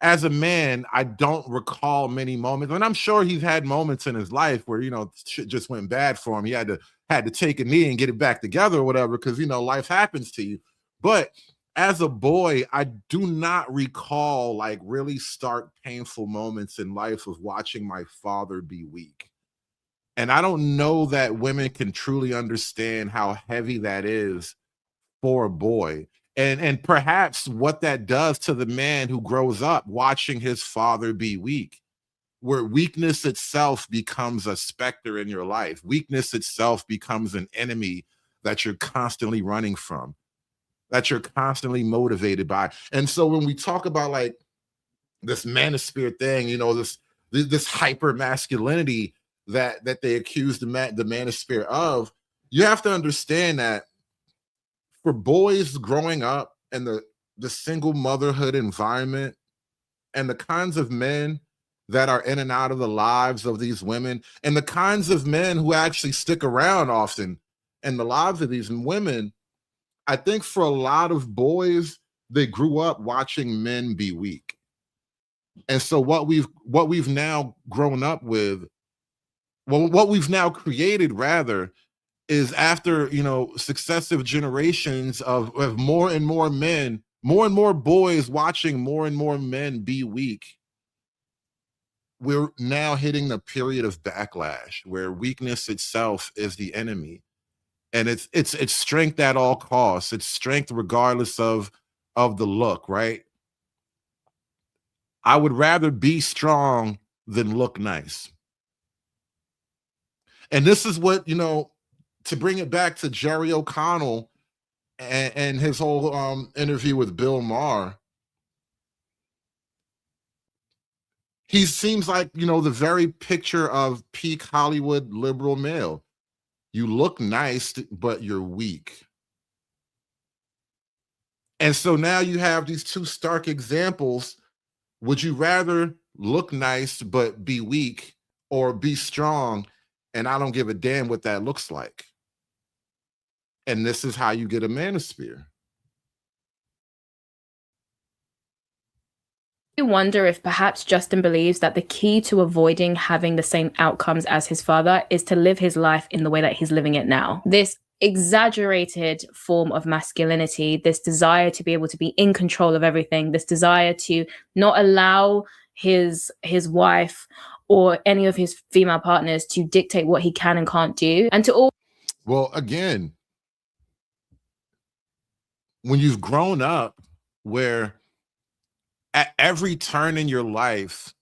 as a man, I don't recall many moments, and I'm sure he's had moments in his life where, you know, shit just went bad for him. He had to take a knee and get it back together or whatever, because, you know, life happens to you. But as a boy, I do not recall like really stark, painful moments in life of watching my father be weak. And I don't know that women can truly understand how heavy that is for a boy. And perhaps what that does to the man who grows up watching his father be weak, where weakness itself becomes a specter in your life. Weakness itself becomes an enemy that you're constantly running from, that you're constantly motivated by. And so when we talk about like this manosphere thing, you know, this hyper masculinity that they accuse the manosphere of, you have to understand that for boys growing up in the single motherhood environment, and the kinds of men that are in and out of the lives of these women, and the kinds of men who actually stick around often in the lives of these women, I think for a lot of boys, they grew up watching men be weak. And so what we've now grown up with, well, what we've now created rather, is after, you know, successive generations of more and more men, more and more boys watching more and more men be weak, we're now hitting the period of backlash where weakness itself is the enemy. And it's strength at all costs. It's strength regardless of the look, right? I would rather be strong than look nice. And this is what, you know, to bring it back to Jerry O'Connell and his whole interview with Bill Maher, he seems like, you know, the very picture of peak Hollywood liberal male. You look nice, but you're weak. And so now you have these two stark examples. Would you rather look nice but be weak, or be strong and I don't give a damn what that looks like? And this is how you get a manosphere. I wonder if perhaps Justin believes that the key to avoiding having the same outcomes as his father is to live his life in the way that he's living it now. This exaggerated form of masculinity, this desire to be able to be in control of everything, this desire to not allow his wife or any of his female partners to dictate what he can and can't do, and to all. Well, again, when you've grown up where at every turn in your life,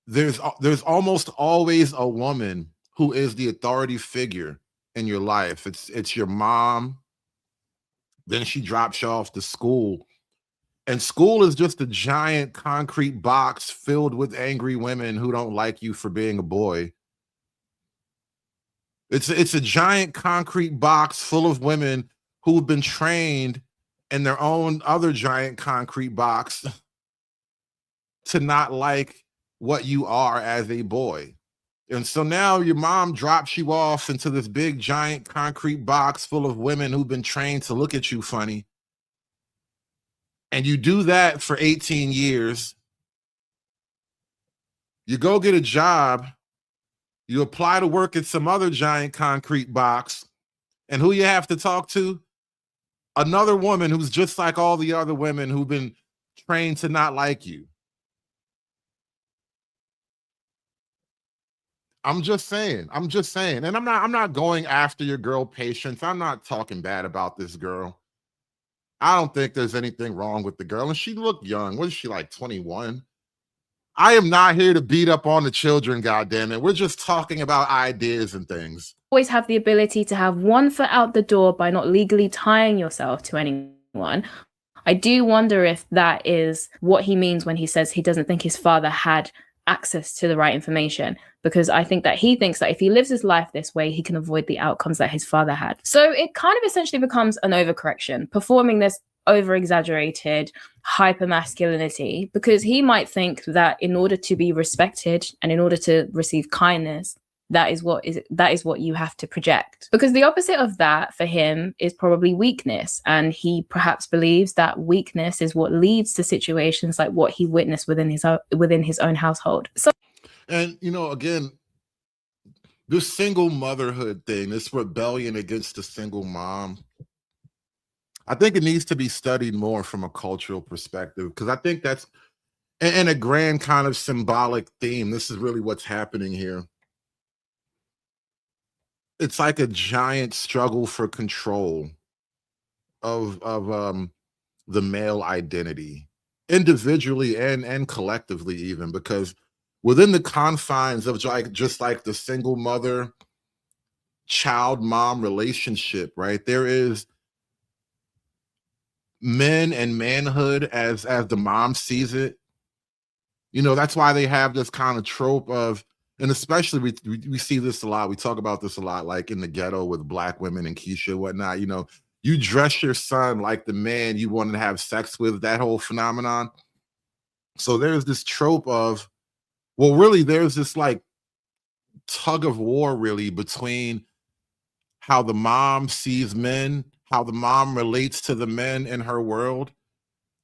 there's almost always a woman who is the authority figure in your life. It's your mom, then she drops you off to school. And school is just a giant concrete box filled with angry women who don't like you for being a boy. It's a giant concrete box full of women who've been trained in their own other giant concrete box to not like what you are as a boy. And so now your mom drops you off into this big giant concrete box full of women who've been trained to look at you funny. And you do that for 18 years. You go get a job, you apply to work at some other giant concrete box, and who you have to talk to? Another woman who's just like all the other women who've been trained to not like you. I'm just saying. And I'm not going after your girl Patience. I'm not talking bad about this girl. I don't think there's anything wrong with the girl. And she looked young. What is she, like 21? I am not here to beat up on the children, goddammit. We're just talking about ideas and things. Always have the ability to have one foot out the door by not legally tying yourself to anyone. I do wonder if that is what he means when he says he doesn't think his father had access to the right information, because I think that he thinks that if he lives his life this way, he can avoid the outcomes that his father had. So it kind of essentially becomes an overcorrection, performing this over-exaggerated hyper-masculinity, because he might think that in order to be respected and in order to receive kindness, that is what you have to project. Because the opposite of that for him is probably weakness, and he perhaps believes that weakness is what leads to situations like what he witnessed within his own household. So, and again, this single motherhood thing, this rebellion against the single mom, I think it needs to be studied more from a cultural perspective, because I think that's in a grand kind of symbolic theme. This is really what's happening here. It's like a giant struggle for control of the male identity, individually and collectively, even, because within the confines of just like the single mother child mom relationship, right, there is men and manhood as the mom sees it. That's why they have this kind of trope of, and especially we see this a lot, we talk about this a lot, like in the ghetto with Black women and Keisha and whatnot. You dress your son like the man you want to have sex with, that whole phenomenon. So there's this trope of, well, really, there's this like tug of war really between how the mom sees men, how the mom relates to the men in her world,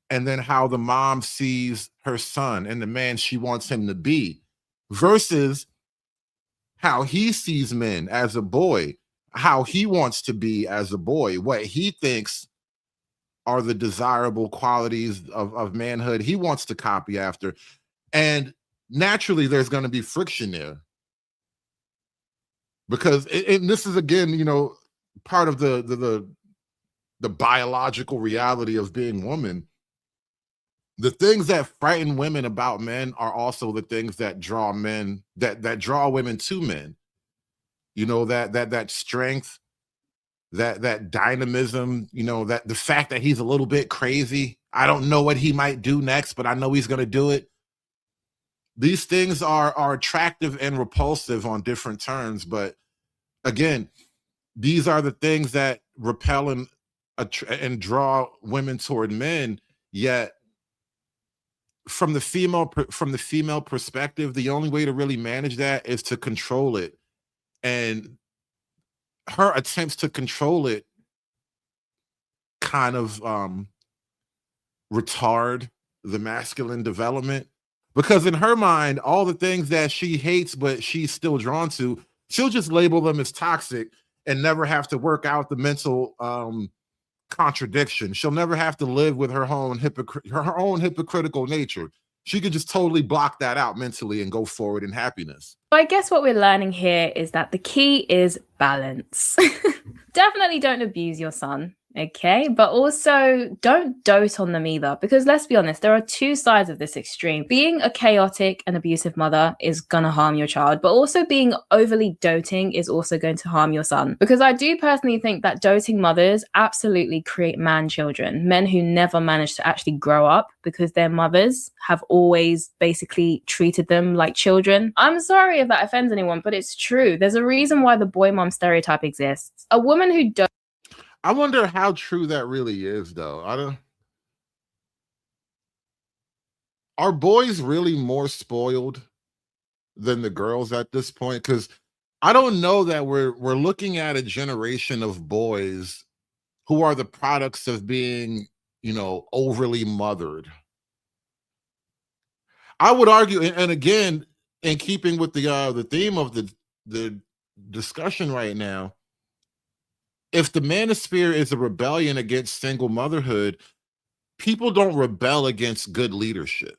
and then how the mom sees her son and the man she wants him to be, versus how he sees men as a boy, how he wants to be as a boy, what he thinks are the desirable qualities of manhood he wants to copy after. And naturally, there's going to be friction there. Because, and this is, again, part of the biological reality of being woman. The things that frighten women about men are also the things that draw men, that draw women to men. That strength, that dynamism, that the fact that he's a little bit crazy. I don't know what he might do next, but I know he's going to do it. These things are attractive and repulsive on different terms. But again, these are the things that repel and draw women toward men. Yet from the female perspective, the only way to really manage that is to control it. And her attempts to control it kind of retard the masculine development, because in her mind, all the things that she hates but she's still drawn to, she'll just label them as toxic and never have to work out the mental contradiction. She'll never have to live with her own hypocritical nature. She could just totally block that out mentally and go forward in happiness. I guess what we're learning here is that the key is balance. Definitely don't abuse your son, okay? But also don't dote on them either, because let's be honest, there are two sides of this extreme. Being a chaotic and abusive mother is gonna harm your child, but also being overly doting is also going to harm your son. Because I do personally think that doting mothers absolutely create man children, men who never manage to actually grow up because their mothers have always basically treated them like children. I'm sorry if that offends anyone, but it's true. There's a reason why the boy mom stereotype exists. A woman who I wonder how true that really is, though. Are boys really more spoiled than the girls at this point? Because I don't know that we're looking at a generation of boys who are the products of being, overly mothered. I would argue, and again, in keeping with the theme of the discussion right now, if the manosphere is a rebellion against single motherhood, people don't rebel against good leadership.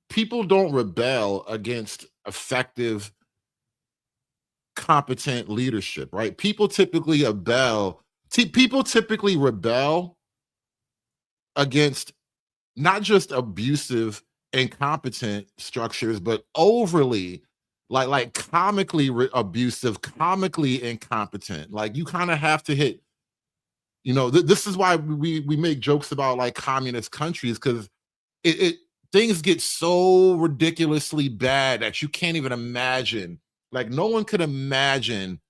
People don't rebel against effective, competent leadership, right? People typically rebel against not just abusive, incompetent structures, but overly like comically abusive, comically incompetent. Like, you kind of have to hit, this is why we make jokes about like communist countries, because things get so ridiculously bad that you can't even imagine. Like, no one could imagine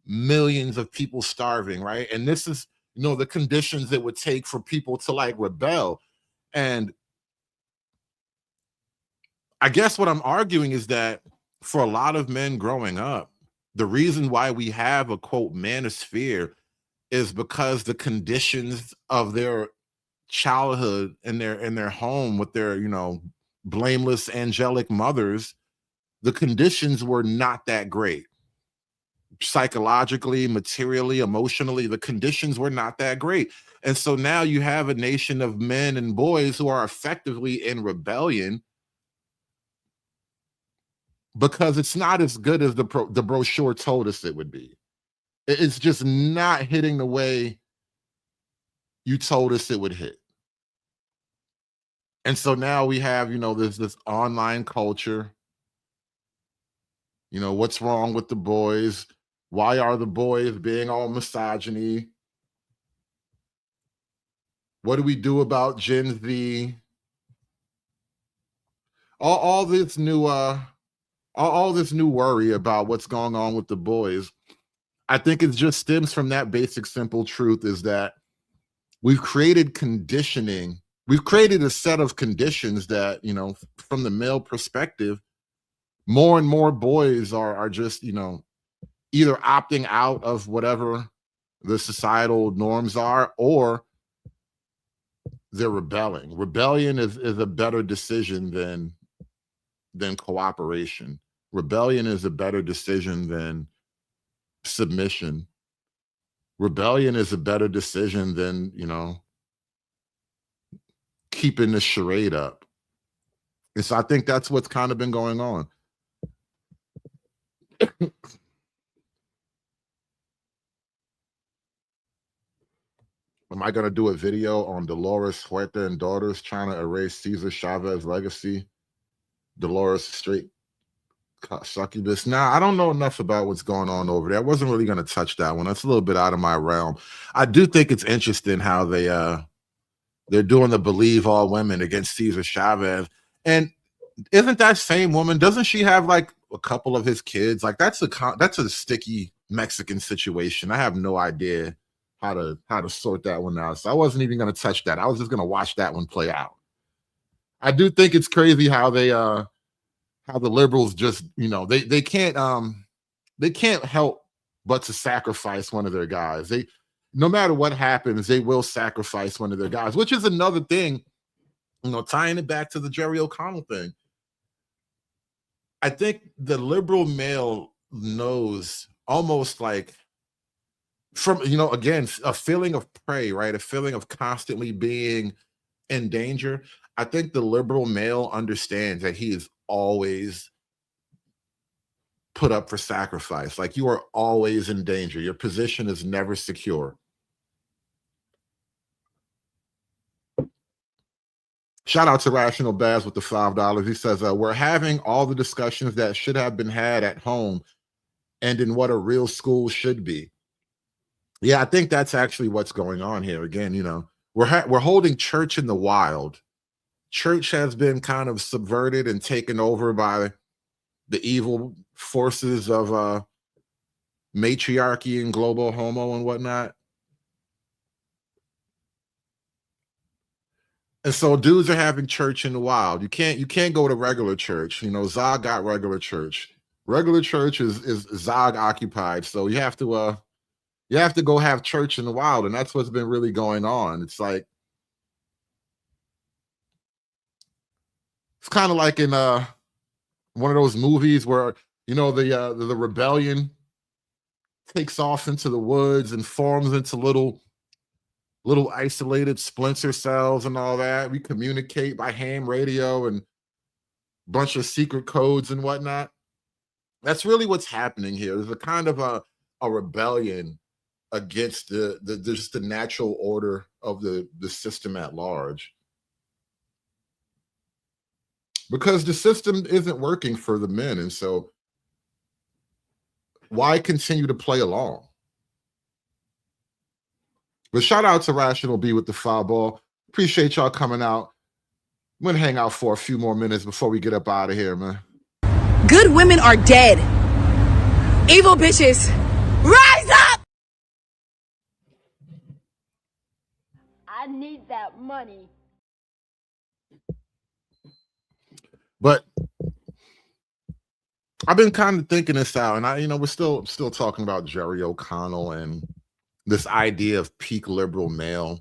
millions of people starving, right? And this is, the conditions it would take for people to like rebel. And I guess what I'm arguing is that for a lot of men growing up, the reason why we have a quote manosphere is because the conditions of their childhood in their home with their, you know, blameless angelic mothers, the conditions were not that great. Psychologically, materially, emotionally, the conditions were not that great. And so now you have a nation of men and boys who are effectively in rebellion because it's not as good as the brochure told us it would be. It's just not hitting the way you told us it would hit. And so now we have, you know, this online culture. You know, what's wrong with the boys? Why are the boys being all misogyny? What do we do about Gen Z? All this new all this new worry about what's going on with the boys. I think it just stems from that basic simple truth is that we've created conditioning. We've created a set of conditions that, you know, from the male perspective, more and more boys are just, you know, either opting out of whatever the societal norms are, or they're rebelling. Rebellion is a better decision than cooperation. Rebellion is a better decision than submission. Rebellion is a better decision than, you know, keeping the charade up. And so I think that's what's kind of been going on. Am I going to do a video on Dolores Huerta and daughters trying to erase Cesar Chavez's legacy? Dolores straight succubus. Nah, I don't know enough about what's going on over there. I wasn't really going to touch that one. That's a little bit out of my realm. I do think it's interesting how they're doing the believe all women against Cesar Chavez. And isn't that same woman, doesn't she have like a couple of his kids? Like that's a sticky Mexican situation. I have no idea how to sort that one out. So I wasn't even going to touch that. I was just going to watch that one play out. I do think it's crazy how the liberals just, you know, they can't help but to sacrifice one of their guys. They, no matter what happens, they will sacrifice one of their guys, which is another thing, you know, tying it back to the Jerry O'Connell thing. I think the liberal male knows almost like from, you know, again, a feeling of prey, right? A feeling of constantly being in danger. I think the liberal male understands that he is always put up for sacrifice. Like you are always in danger. Your position is never secure. Shout out to Rational Baz with the $5. He says, we're having all the discussions that should have been had at home and in what a real school should be. Yeah, I think that's actually what's going on here. Again, you know, we're holding church in the wild. Church has been kind of subverted and taken over by the evil forces of matriarchy and global homo and whatnot. And so dudes are having church in the wild. You can't go to regular church. You know, Zog got regular church. Regular church is Zog occupied. So you have to go have church in the wild. And that's what's been really going on. It's like, it's kind of like in one of those movies where, you know, the rebellion takes off into the woods and forms into little isolated splinter cells and all that. We communicate by ham radio and a bunch of secret codes and whatnot. That's really what's happening here. There's a kind of a rebellion against just the natural order of the system at large. Because the system isn't working for the men. And so why continue to play along? But shout out to Rational B with the foul ball. Appreciate y'all coming out. I'm going to hang out for a few more minutes before we get up out of here, man. Good women are dead. Evil bitches, rise up! I need that money. But I've been kind of thinking this out, and we're still talking about Jerry O'Connell and this idea of peak liberal male.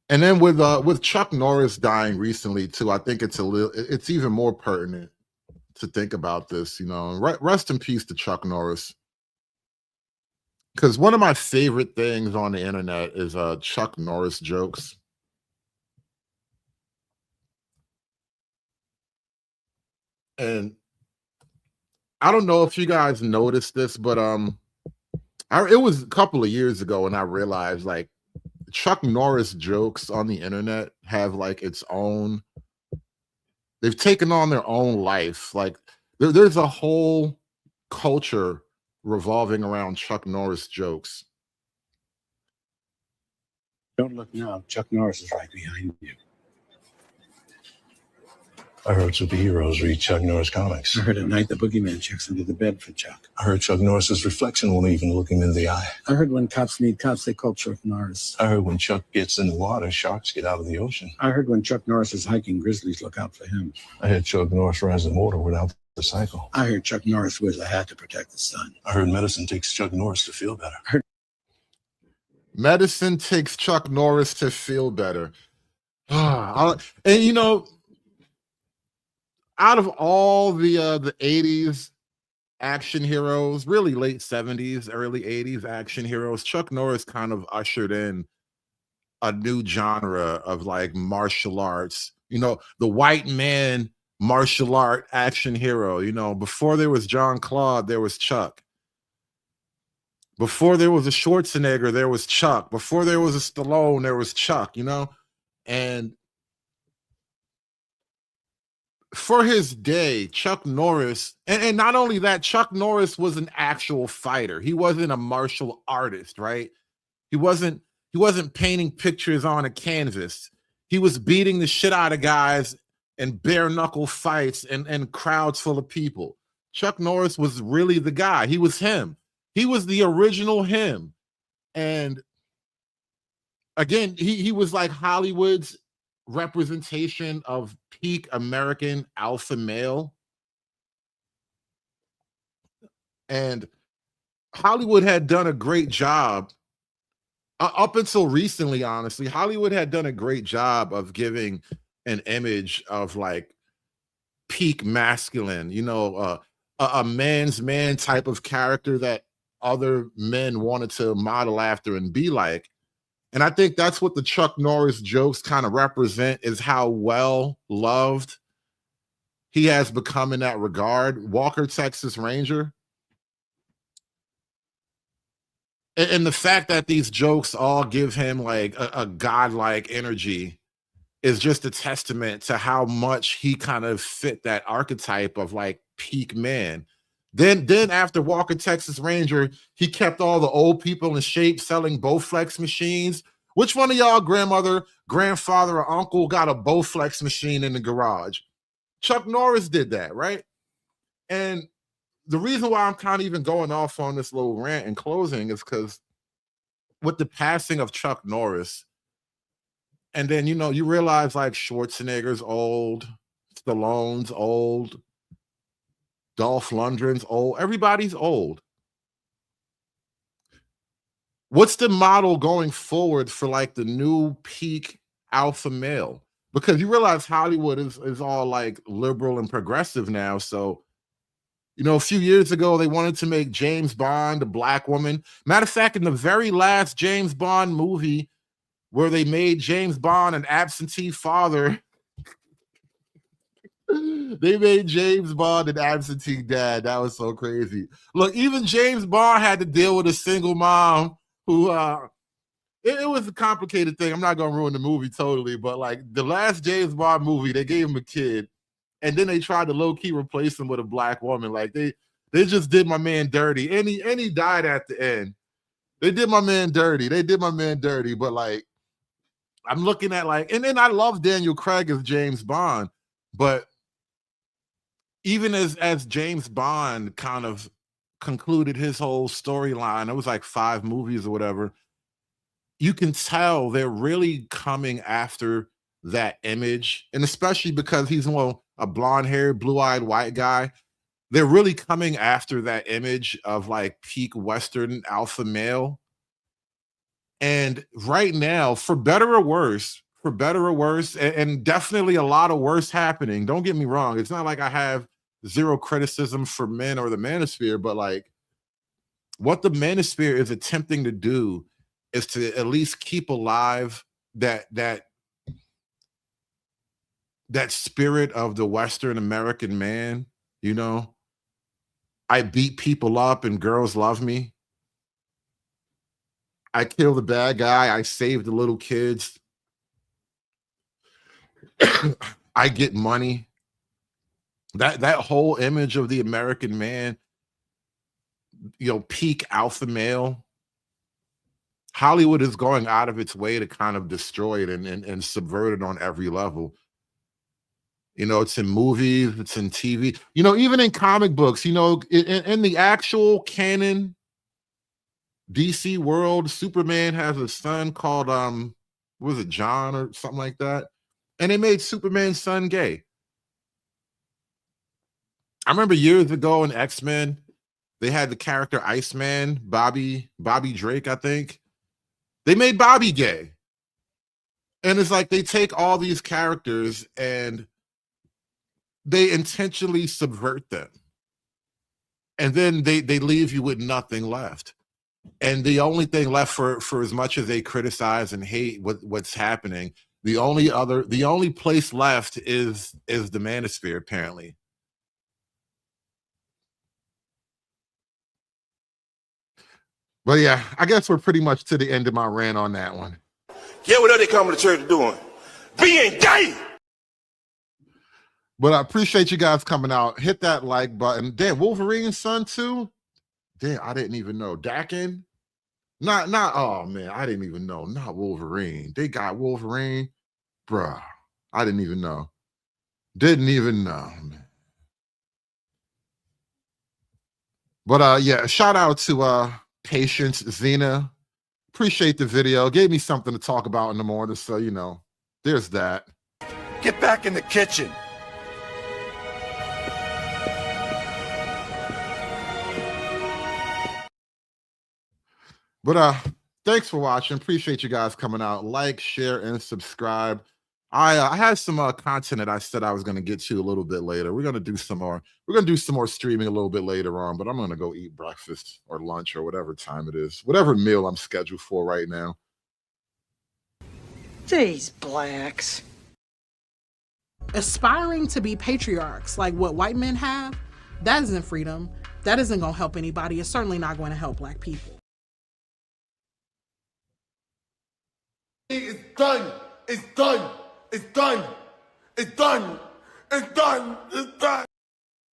And then with Chuck Norris dying recently too, I think it's even more pertinent to think about this. Rest in peace to Chuck Norris. Because one of my favorite things on the internet is Chuck Norris jokes. And I don't know if you guys noticed this, but it was a couple of years ago when I realized like Chuck Norris jokes on the internet have like they've taken on their own life. Like there's a whole culture revolving around Chuck Norris jokes. Don't look now. Chuck Norris is right behind you. I heard superheroes read Chuck Norris comics. I heard at night the boogeyman checks under the bed for Chuck. I heard Chuck Norris's reflection won't even look him in the eye. I heard when cops need cops, they call Chuck Norris. I heard when Chuck gets in the water, sharks get out of the ocean. I heard when Chuck Norris is hiking, grizzlies look out for him. I heard Chuck Norris rides in water without the cycle. I heard Chuck Norris wears a hat to protect the sun. I heard medicine takes Chuck Norris to feel better. Medicine takes Chuck Norris to feel better. And out of all the 80s action heroes, really late 70s, early 80s action heroes, Chuck Norris kind of ushered in a new genre of like martial arts, the white man martial art action hero. Before there was John Claude, there was Chuck. Before there was a Schwarzenegger, there was Chuck. Before there was a Stallone, there was Chuck, and for his day, Chuck Norris, and not only that, Chuck Norris was an actual fighter. He wasn't a martial artist, right? He wasn't painting pictures on a canvas. He was beating the shit out of guys in bare knuckle fights and crowds full of people. Chuck Norris was really the guy. He was him. He was the original him. And again, he was like Hollywood's representation of peak American alpha male. And Hollywood had done a great job up until recently. Honestly, Hollywood had done a great job of giving an image of like peak masculine, a man's man type of character that other men wanted to model after and be like. And I think that's what the Chuck Norris jokes kind of represent, is how well loved he has become in that regard. Walker, Texas Ranger. And the fact that these jokes all give him like a godlike energy is just a testament to how much he kind of fit that archetype of like peak man. Then after Walker, Texas Ranger, he kept all the old people in shape selling Bowflex machines. Which one of y'all grandmother, grandfather, or uncle got a Bowflex machine in the garage? Chuck Norris did that, right? And the reason why I'm kind of even going off on this little rant in closing is because with the passing of Chuck Norris, and then, you realize like Schwarzenegger's old, Stallone's old, Dolph Lundgren's old, everybody's old. What's the model going forward for like the new peak alpha male? Because you realize Hollywood is all like liberal and progressive now. So, a few years ago, they wanted to make James Bond a black woman. Matter of fact, in the very last James Bond movie where they made James Bond an absentee father, they made James Bond an absentee dad. That was so crazy. Look, even James Bond had to deal with a single mom who, it was a complicated thing. I'm not going to ruin the movie totally, but like the last James Bond movie, they gave him a kid, and then they tried to low-key replace him with a black woman. Like they just did my man dirty. And he died at the end. They did my man dirty. But like, I'm looking at like, and then I love Daniel Craig as James Bond, but even as James Bond kind of concluded his whole storyline, it was like 5 movies or whatever, you can tell they're really coming after that image. And especially because he's, a blonde-haired, blue-eyed white guy. They're really coming after that image of like peak Western alpha male. And right now, for better or worse, and definitely a lot of worse happening. Don't get me wrong. It's not like I have zero criticism for men or the manosphere, but like what the manosphere is attempting to do is to at least keep alive that spirit of the Western American man, you know. I beat people up and girls love me. I kill the bad guy. I save the little kids. I get money. That whole image of the American man, you know, peak alpha male. Hollywood is going out of its way to kind of destroy it and subvert it on every level. You know, it's in movies, it's in TV, you know, even in comic books, you know, in the actual canon DC world, Superman has a son called, what was it, John or something like that? And they made Superman's son gay. I remember years ago in X-Men, they had the character Iceman, Bobby Drake, I think. They made Bobby gay. And it's like they take all these characters and they intentionally subvert them. And then they leave you with nothing left. And the only thing left for as much as they criticize and hate what's happening, the only place left is the manosphere, apparently. But yeah, I guess we're pretty much to the end of my rant on that one. Yeah, what are they coming to church doing? Being gay! But I appreciate you guys coming out. Hit that like button. Damn, Wolverine's son too? Damn, I didn't even know. Dakin? Not, oh man, I didn't even know. Not Wolverine. They got Wolverine. Bruh, I didn't even know. Didn't even know, man. But yeah, shout out to Patience Zena. Appreciate the video. Gave me something to talk about in the morning. So, you know, there's that. Get back in the kitchen. But thanks for watching. Appreciate you guys coming out. Like, share, and subscribe. I had some content that I said I was going to get to a little bit later. We're going to do some more. We're going to do some more streaming a little bit later on, but I'm going to go eat breakfast or lunch or whatever time it is, whatever meal I'm scheduled for right now. These blacks. Aspiring to be patriarchs like what white men have, that isn't freedom. That isn't going to help anybody. It's certainly not going to help black people. It's done. It's done. It's done. It's done. It's done. It's done.